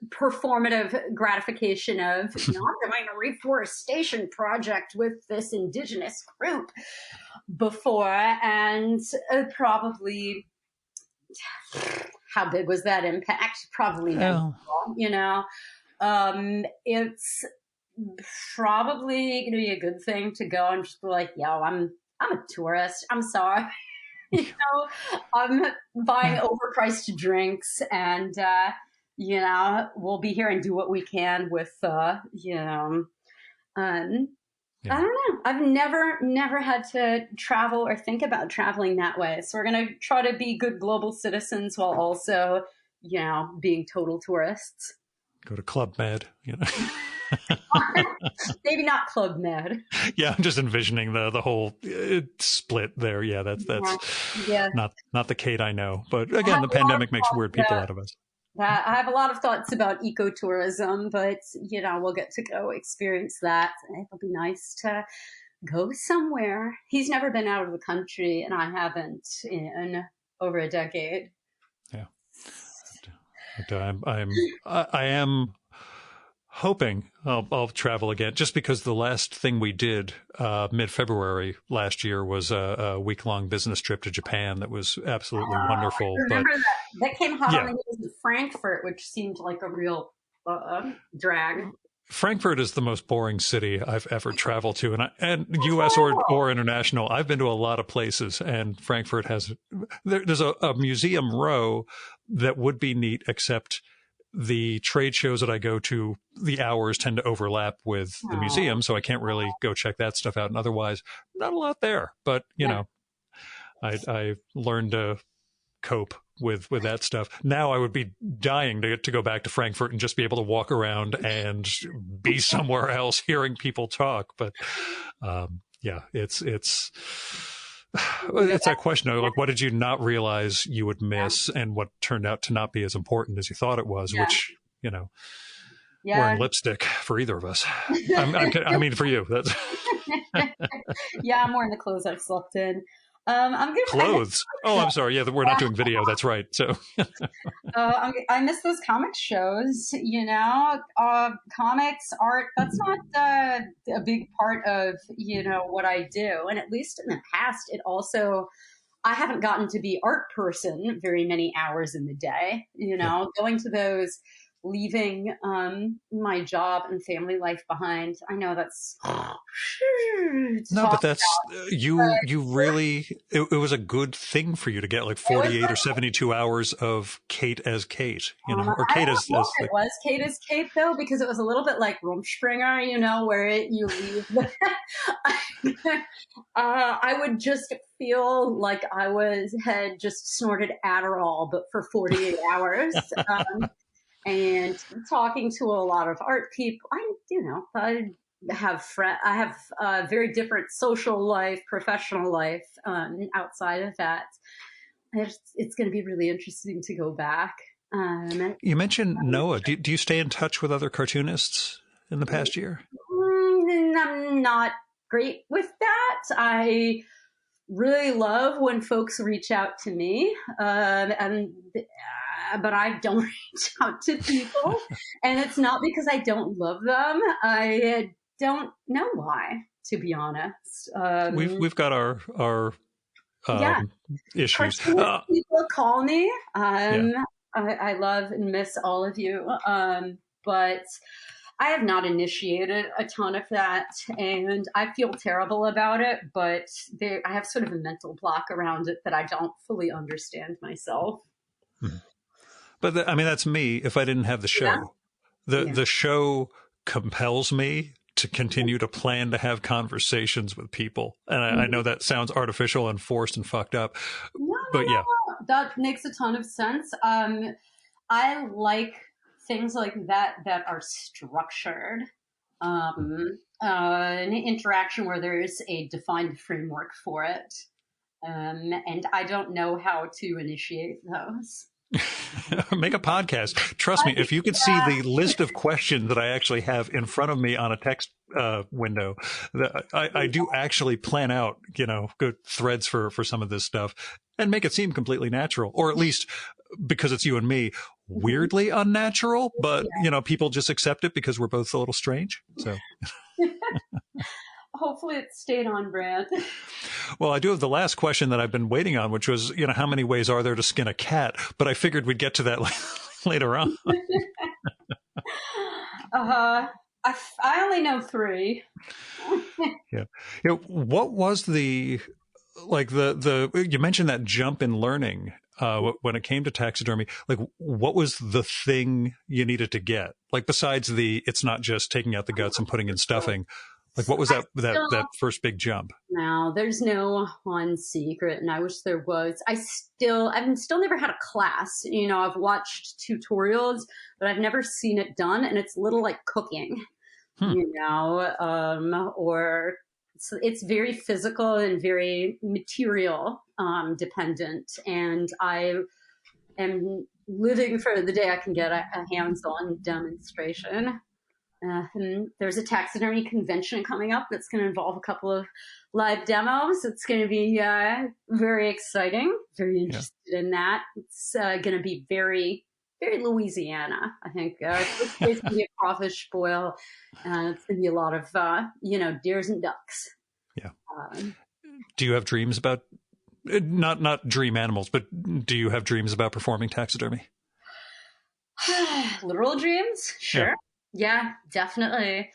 performative gratification of, you know, I'm doing a reforestation project with this indigenous group before, and probably... how big was that impact? Probably not. You know, it's probably going to be a good thing to go and just be like, yo, I'm I'm a tourist. I'm sorry. I'm buying overpriced drinks and, we'll be here and do what we can with, I don't know. I've never had to travel or think about traveling that way. So we're going to try to be good global citizens while also, being total tourists. Go to Club Med, Maybe not Club Med. Yeah, I'm just envisioning the whole split there. Yeah, that's not the Kate I know. But again, the pandemic makes weird people out of us. I have a lot of thoughts about ecotourism, but we'll get to go experience that. It'll be nice to go somewhere. He's never been out of the country, and I haven't in over a decade. Yeah, but I am hoping I'll travel again, just because the last thing we did mid-February last year was a week-long business trip to Japan that was absolutely wonderful. I remember that came hot on the news in Frankfurt, which seemed like a real drag. Frankfurt is the most boring city I've ever traveled to, and U.S. or international. I've been to a lot of places, and Frankfurt there's a museum row that would be neat, except the trade shows that I go to, the hours tend to overlap with the museum, so I can't really go check that stuff out. And otherwise, not a lot there. But I learned to cope with that stuff. Now I would be dying to go back to Frankfurt and just be able to walk around and be somewhere else, hearing people talk. But it's that question of, like, what did you not realize you would miss, and what turned out to not be as important as you thought it was, which, wearing lipstick for either of us. I mean, for you. That's Yeah, I'm wearing the clothes I've slept in. Clothes. I'm sorry. Yeah, we're not doing video. That's right. So I miss those comic shows, comics, art. That's not a big part of, what I do. And at least in the past, I haven't gotten to be art person very many hours in the day, going to those, leaving my job and family life behind. I know that's but that's you really, it was a good thing for you to get like 48 or 72 hours of Kate as Kate, or Kate as it was Kate as Kate, though, because it was a little bit like Rumspringa, where you leave. I would just feel like I had just snorted Adderall, but for 48 hours. And talking to a lot of art people. I have a very different social life, professional life outside of that. It's going to be really interesting to go back. You mentioned Noah. Do you stay in touch with other cartoonists in the past year? I'm not great with that. I really love when folks reach out to me, but I don't reach out to people, and it's not because I don't love them. I don't know why, to be honest. We've got our issues. People call me. I love and miss all of you, but I have not initiated a ton of that, and I feel terrible about it, but I have sort of a mental block around it that I don't fully understand myself. But that's me if I didn't have the show. The show compels me to continue to plan to have conversations with people. And I know that sounds artificial and forced and fucked up, but yeah. That makes a ton of sense. I like things like that are structured, an interaction where there's a defined framework for it. And I don't know how to initiate those. Make a podcast. Trust me, if you could see the list of questions that I actually have in front of me on a text window, I do actually plan out, good threads for some of this stuff and make it seem completely natural, or at least, because it's you and me, weirdly unnatural, but people just accept it because we're both a little strange. So hopefully it stayed on brand. Well, I do have the last question that I've been waiting on, which was, how many ways are there to skin a cat? But I figured we'd get to that later on. I only know 3. Yeah. What was the like you mentioned that jump in learning when it came to taxidermy, like what was the thing you needed to get, like besides the it's not just taking out the guts and putting in stuffing, like what was that first big jump? Now, there's no one secret, and I wish there was. I've still never had a class. I've watched tutorials, but I've never seen it done, and it's a little like cooking, or it's very physical and very material dependent, and I am living for the day I can get a hands-on demonstration. There's a taxidermy convention coming up that's going to involve a couple of live demos. It's going to be very exciting. Very interested in that. It's going to be very, very Louisiana, I think. It's going to be a crawfish boil. It's going to be a lot of, deers and ducks. Yeah. Do you have dreams about, not dream animals, but do you have dreams about performing taxidermy? Literal dreams? Sure. Yeah, definitely.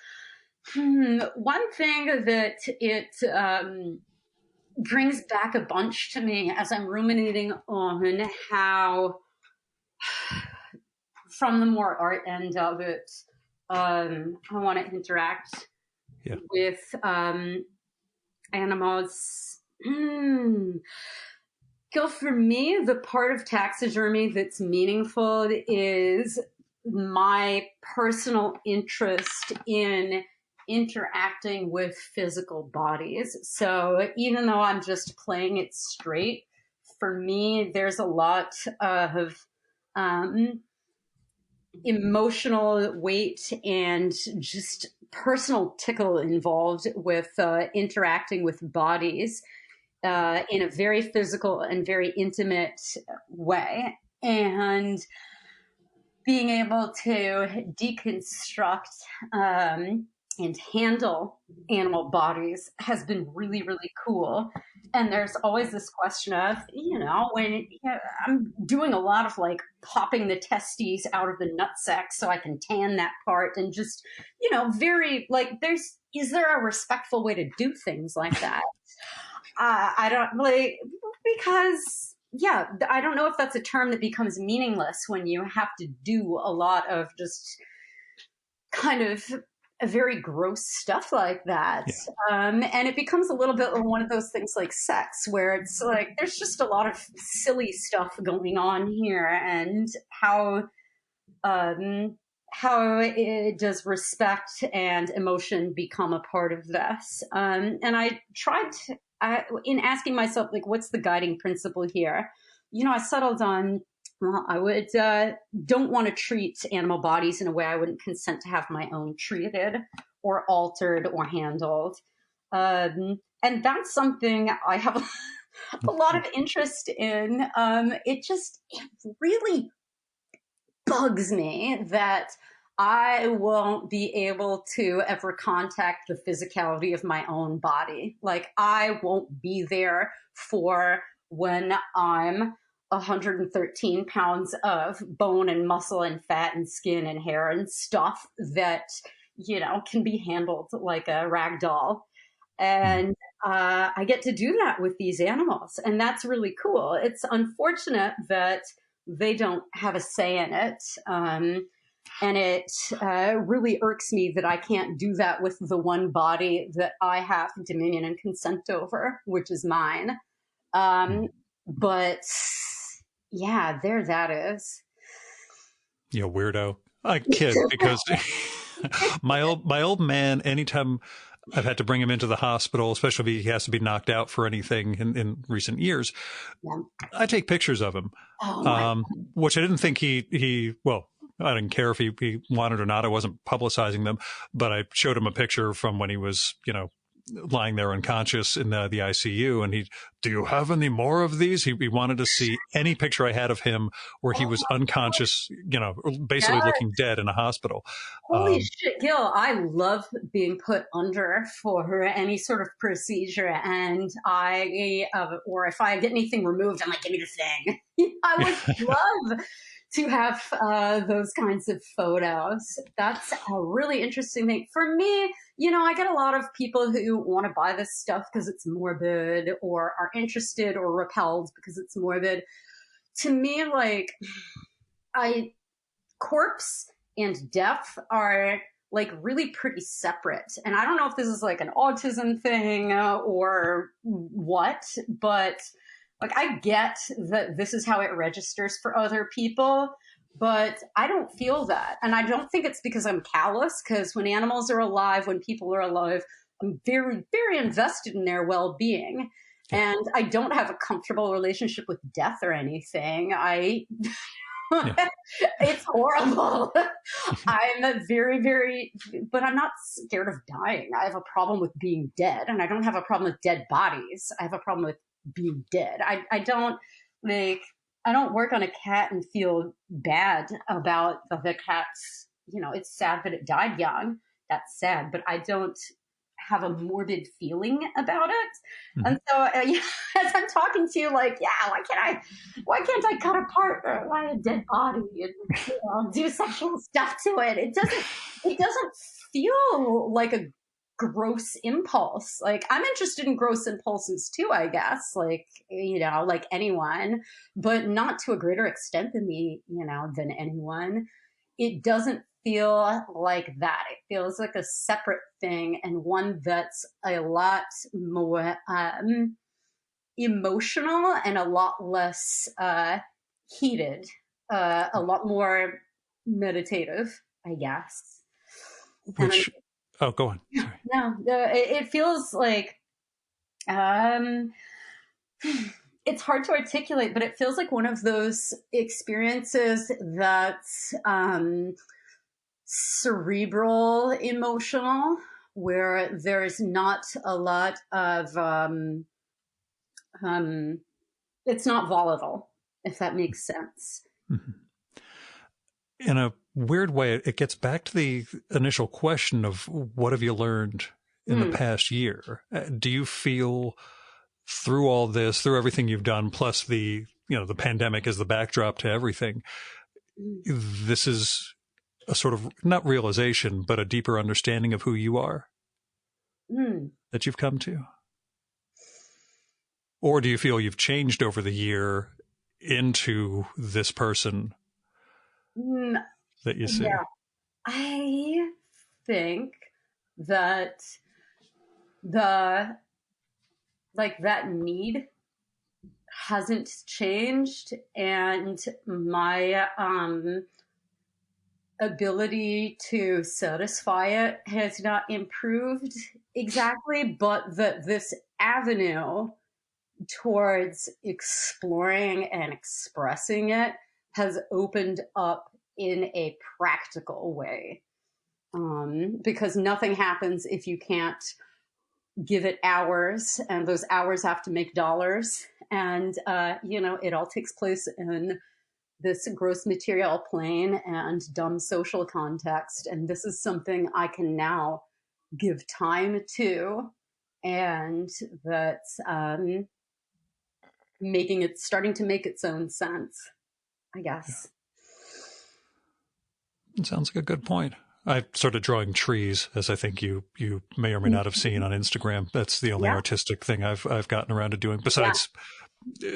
One thing that it brings back a bunch to me as I'm ruminating on how, from the more art end of it, I want to interact with animals. For me, the part of taxidermy that's meaningful is my personal interest in interacting with physical bodies. So even though I'm just playing it straight, for me, there's a lot of emotional weight and just personal tickle involved with interacting with bodies in a very physical and very intimate way. And being able to deconstruct and handle animal bodies has been really, really cool. And there's always this question of, when I'm doing a lot of like popping the testes out of the nutsack so I can tan that part and just, very like is there a respectful way to do things like that? I don't like, because I don't know if that's a term that becomes meaningless when you have to do a lot of just kind of very gross stuff like that. Yeah. And it becomes a little bit one of those things like sex, where it's like there's just a lot of silly stuff going on here, and how does respect and emotion become a part of this? And I tried to, in asking myself, like, what's the guiding principle here? I settled on, well, I would don't want to treat animal bodies in a way I wouldn't consent to have my own treated or altered or handled. And that's something I have a lot of interest in. It really bugs me that I won't be able to ever contact the physicality of my own body. Like, I won't be there for when I'm 113 pounds of bone and muscle and fat and skin and hair and stuff that, can be handled like a rag doll. And I get to do that with these animals. And that's really cool. It's unfortunate that they don't have a say in it. And it really irks me that I can't do that with the one body that I have dominion and consent over, which is mine. But yeah, there that is. Weirdo. I kid, because my old man, anytime I've had to bring him into the hospital, especially if he has to be knocked out for anything in recent years, I take pictures of him, which I didn't think well, I didn't care if he wanted or not. I wasn't publicizing them, but I showed him a picture from when he was, lying there unconscious in the ICU, and do you have any more of these? He wanted to see any picture I had of him where he was unconscious, basically looking dead in a hospital. Holy shit, Gil, I love being put under for any sort of procedure, and or if I get anything removed, I'm like, give me the thing. I would love to have those kinds of photos. That's a really interesting thing. For me, I get a lot of people who want to buy this stuff because it's morbid, or are interested or repelled because it's morbid. To me, like, corpse and death are like really pretty separate. And I don't know if this is like an autism thing or what, but like, I get that this is how it registers for other people, but I don't feel that. And I don't think it's because I'm callous, because when animals are alive, when people are alive, I'm very, very invested in their well-being. And I don't have a comfortable relationship with death or anything. It's horrible. I'm very, very, but I'm not scared of dying. I have a problem with being dead, and I don't have a problem with dead bodies. I have a problem with being dead. I don't work on a cat and feel bad about the cat's, it's sad that it died young. That's sad, but I don't have a morbid feeling about it. Mm-hmm. And so as I'm talking to you, like, why can't I cut apart a dead body and do sexual stuff to it? It doesn't feel like a gross impulse. Like, I'm interested in gross impulses too, I guess, like, like anyone, but not to a greater extent than than anyone. It doesn't feel like that. It feels like a separate thing, and one that's a lot more emotional and a lot less heated, a lot more meditative, I guess. Oh, go on. Sorry. No, it feels like it's hard to articulate, but it feels like one of those experiences that's cerebral emotional, where there's not a lot of it's not volatile, if that makes sense. Mm-hmm. In a weird way, it gets back to the initial question of what have you learned in the past year? Do you feel through all this, through everything you've done, plus the pandemic is the backdrop to everything, this is a sort of, not realization, but a deeper understanding of who you are that you've come to? Or do you feel you've changed over the year into this person that you see? Yeah. I think that that need hasn't changed, and my ability to satisfy it has not improved exactly, but that this avenue towards exploring and expressing it has opened up in a practical way. Because nothing happens if you can't give it hours, and those hours have to make dollars. And, it all takes place in this gross material plane and dumb social context. And this is something I can now give time to, and that's starting to make its own sense, I guess. It sounds like a good point. I started drawing trees, as I think you may or may not have seen on Instagram. That's the only artistic thing I've gotten around to doing, besides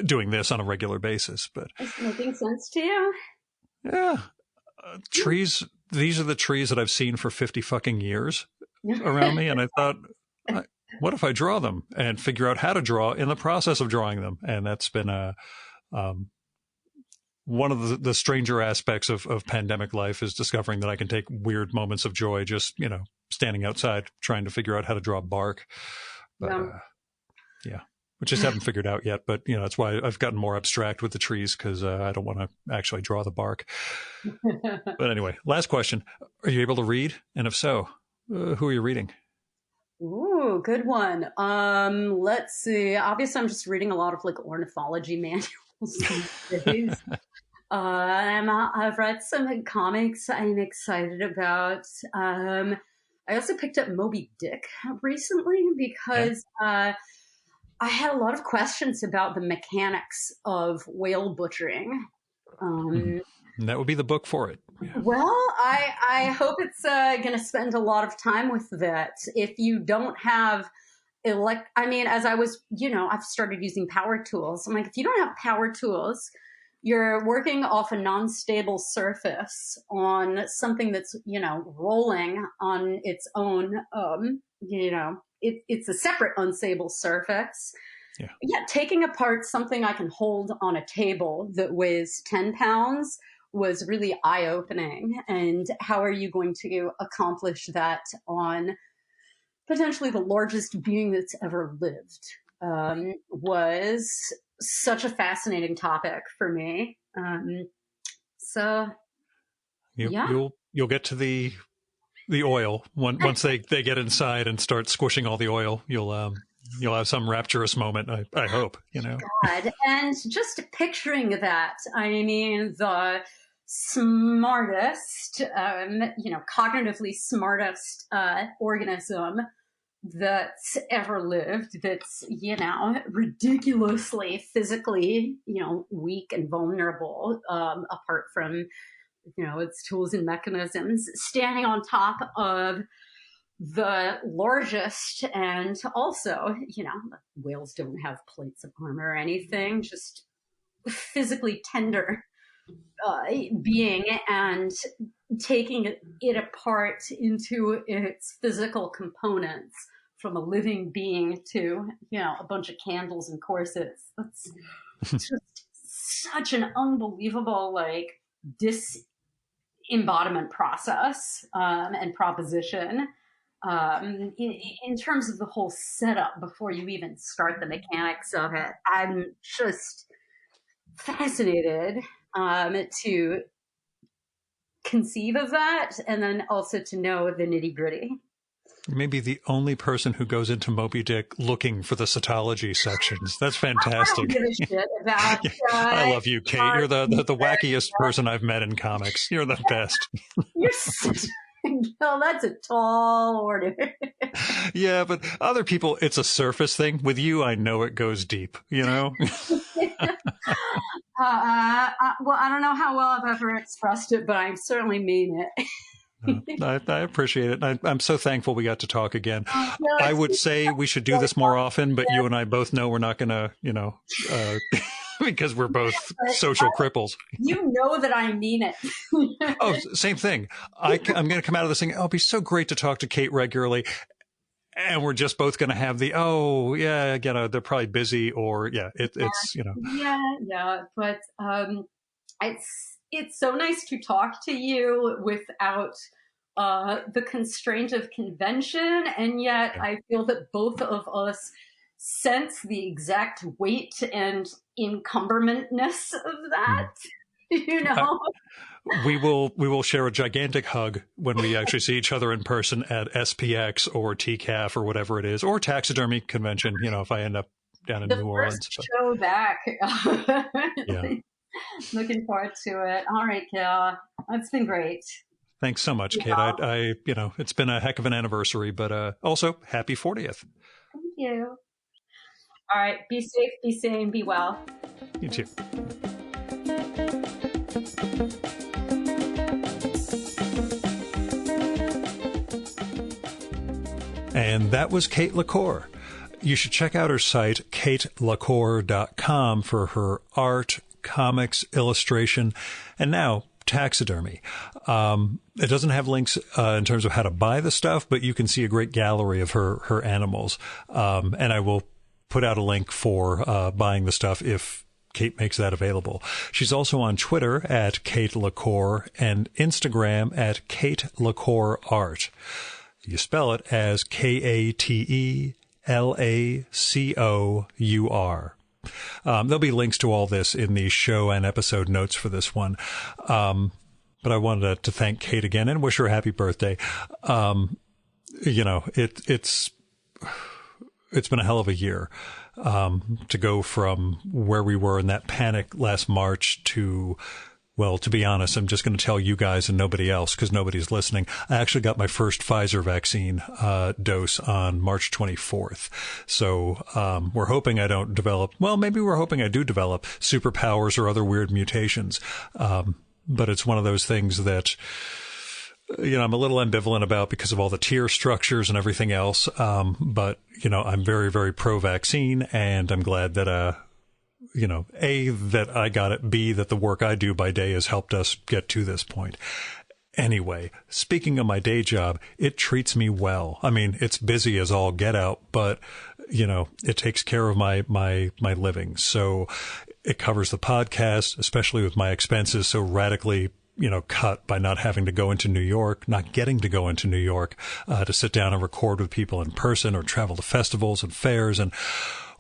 doing this on a regular basis. But it's making sense to you? Yeah. Trees, these are the trees that I've seen for 50 fucking years around me. And I thought, what if I draw them and figure out how to draw in the process of drawing them? And that's been one of the stranger aspects of pandemic life, is discovering that I can take weird moments of joy just, standing outside trying to figure out how to draw bark. But, which I just haven't figured out yet. But, that's why I've gotten more abstract with the trees, because I don't want to actually draw the bark. But anyway, last question. Are you able to read? And if so, who are you reading? Ooh, good one. Let's see. Obviously, I'm just reading a lot of ornithology manuals these days. I've read some comics I'm excited about. I also picked up Moby Dick recently because I had a lot of questions about the mechanics of whale butchering. And that would be the book for it. Yeah. Well, I hope it's going to spend a lot of time with that. If you don't have as I was, I've started using power tools. I'm like, if you don't have power tools, you're working off a non-stable surface on something that's, rolling on its own, it's a separate unstable surface. Yeah, taking apart something I can hold on a table that weighs 10 pounds was really eye-opening. And how are you going to accomplish that on potentially the largest being that's ever lived? Was such a fascinating topic for me. You'll get to the oil once they get inside and start squishing all the oil. You'll have some rapturous moment. I hope, God. And just picturing that, I mean, the smartest, cognitively smartest organism that's ever lived, that's, ridiculously physically, weak and vulnerable, apart from, its tools and mechanisms, standing on top of the largest, and also, whales don't have plates of armor or anything, just physically tender being, and taking it apart into its physical components, from a living being to, a bunch of candles and corsets. That's just such an unbelievable, disembodiment process and proposition. In terms of the whole setup before you even start the mechanics of it, I'm just fascinated to conceive of that, and then also to know the nitty-gritty. Maybe the only person who goes into Moby Dick looking for the cetology sections. That's fantastic. I don't give a shit about I love you, Kate. You're the wackiest person I've met in comics. You're the best. You're such that's a tall order. Yeah, but other people, it's a surface thing. With you, I know it goes deep, Well, I don't know how well I've ever expressed it, but I certainly mean it. I appreciate it. I'm so thankful we got to talk again. I would say we should do this more often, but you and I both know we're not going to, because we're both social cripples. You know that I mean it. Oh, same thing. I'm going to come out of this thing. Oh, it'd be so great to talk to Kate regularly. And we're just both going to have they're probably busy, or it's. Yeah. But it's so nice to talk to you without the constraint of convention, and yet I feel that both of us sense the exact weight and encumbermentness of that. We will share a gigantic hug when we actually see each other in person at SPX or TCAF or whatever it is, or Taxidermy Convention. If I end up down in New Orleans. Show back. Yeah. Looking forward to it. All right, Kayla. It's been great. Thanks so much, Kate. I it's been a heck of an anniversary, but also happy 40th. Thank you. All right. Be safe, be sane, be well. You too. And that was Kate Lacour. You should check out her site, katelacour.com, for her art, comics, illustration, and now taxidermy. It doesn't have links in terms of how to buy the stuff, but you can see a great gallery of her animals. And I will put out a link for buying the stuff if Kate makes that available. She's also on Twitter at Kate Lacour and Instagram at Kate Lacour Art. You spell it as KATELACOUR. There'll be links to all this in the show and episode notes for this one. But I wanted to thank Kate again and wish her a happy birthday. It's been a hell of a year, to go from where we were in that panic last March to, well, to be honest, I'm just going to tell you guys and nobody else because nobody's listening. I actually got my first Pfizer vaccine dose on March 24th. So we're hoping I don't develop, well, maybe we're hoping I do develop superpowers or other weird mutations. but it's one of those things that, I'm a little ambivalent about because of all the tier structures and everything else. But, I'm very, very pro-vaccine, and I'm glad that, A, that I got it, B, that the work I do by day has helped us get to this point. Anyway, speaking of my day job, it treats me well. I mean, it's busy as all get out, but, it takes care of my living. So it covers the podcast, especially with my expenses so radically cut by not having to go into New York, not getting to go into New York to sit down and record with people in person or travel to festivals and fairs. And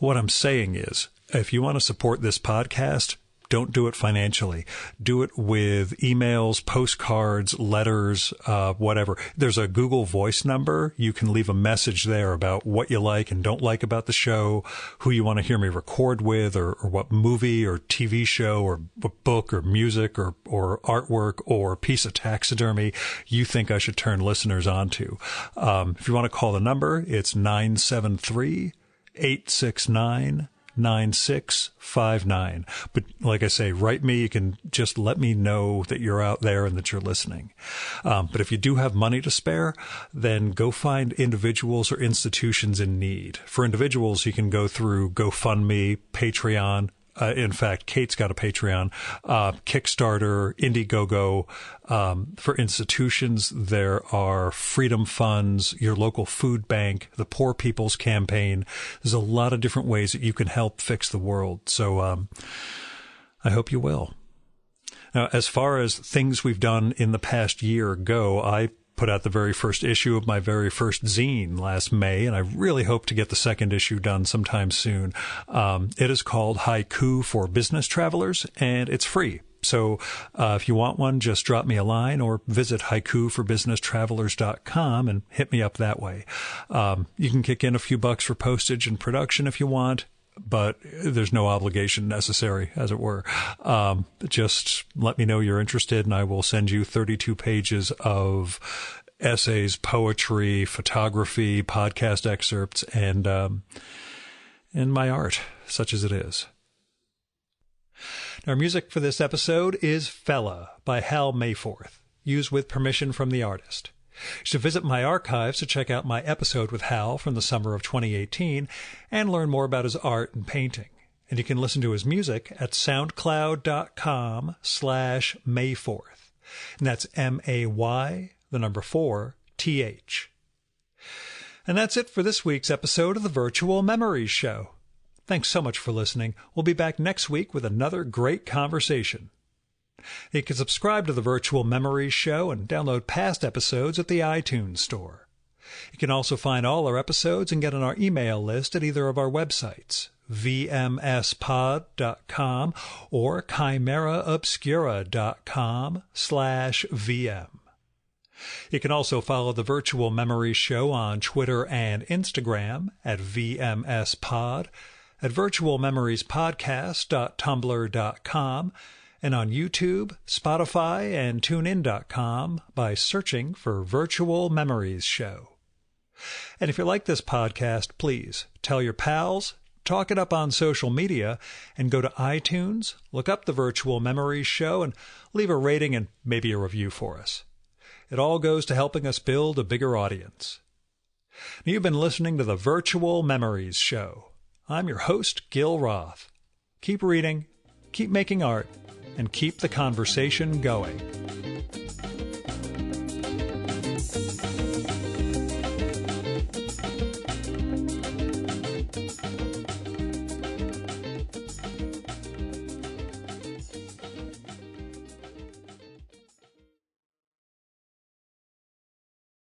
what I'm saying is, if you want to support this podcast, don't do it financially. Do it with emails, postcards, letters, whatever. There's a Google Voice number. You can leave a message there about what you like and don't like about the show, who you want to hear me record with, or what movie or TV show or book or music or artwork or piece of taxidermy you think I should turn listeners onto. If you want to call the number, it's 973-869-9659. But like I say, write me. You can just let me know that you're out there and that you're listening. But if you do have money to spare, then go find individuals or institutions in need. For individuals, you can go through GoFundMe, Patreon. In fact, Kate's got a Patreon, Kickstarter, Indiegogo. For institutions, there are Freedom Funds, your local food bank, the Poor People's Campaign. There's a lot of different ways that you can help fix the world. So I hope you will. Now, as far as things we've done in the past year go, I put out the very first issue of my very first zine last May, and I really hope to get the second issue done sometime soon. It is called Haiku for Business Travelers, and it's free. So if you want one, just drop me a line or visit haikuforbusinesstravelers.com and hit me up that way. You can kick in a few bucks for postage and production if you want, but there's no obligation necessary, as it were. Just let me know you're interested, and I will send you 32 pages of essays, poetry, photography, podcast excerpts, and my art, such as it is. Our music for this episode is Fella by Hal Mayforth, used with permission from the artist. You should visit my archives to check out my episode with Hal from the summer of 2018 and learn more about his art and painting. And you can listen to his music at soundcloud.com/Mayforth. And that's MAY4TH. And that's it for this week's episode of the Virtual Memories Show. Thanks so much for listening. We'll be back next week with another great conversation. You can subscribe to the Virtual Memories Show and download past episodes at the iTunes Store. You can also find all our episodes and get on our email list at either of our websites, vmspod.com or chimeraobscura.com/VM. You can also follow the Virtual Memories Show on Twitter and Instagram at vmspod, at virtualmemoriespodcast.tumblr.com, and on YouTube, Spotify, and TuneIn.com by searching for Virtual Memories Show. And if you like this podcast, please tell your pals, talk it up on social media, and go to iTunes, look up the Virtual Memories Show, and leave a rating and maybe a review for us. It all goes to helping us build a bigger audience. You've been listening to the Virtual Memories Show. I'm your host, Gil Roth. Keep reading, keep making art, and keep the conversation going.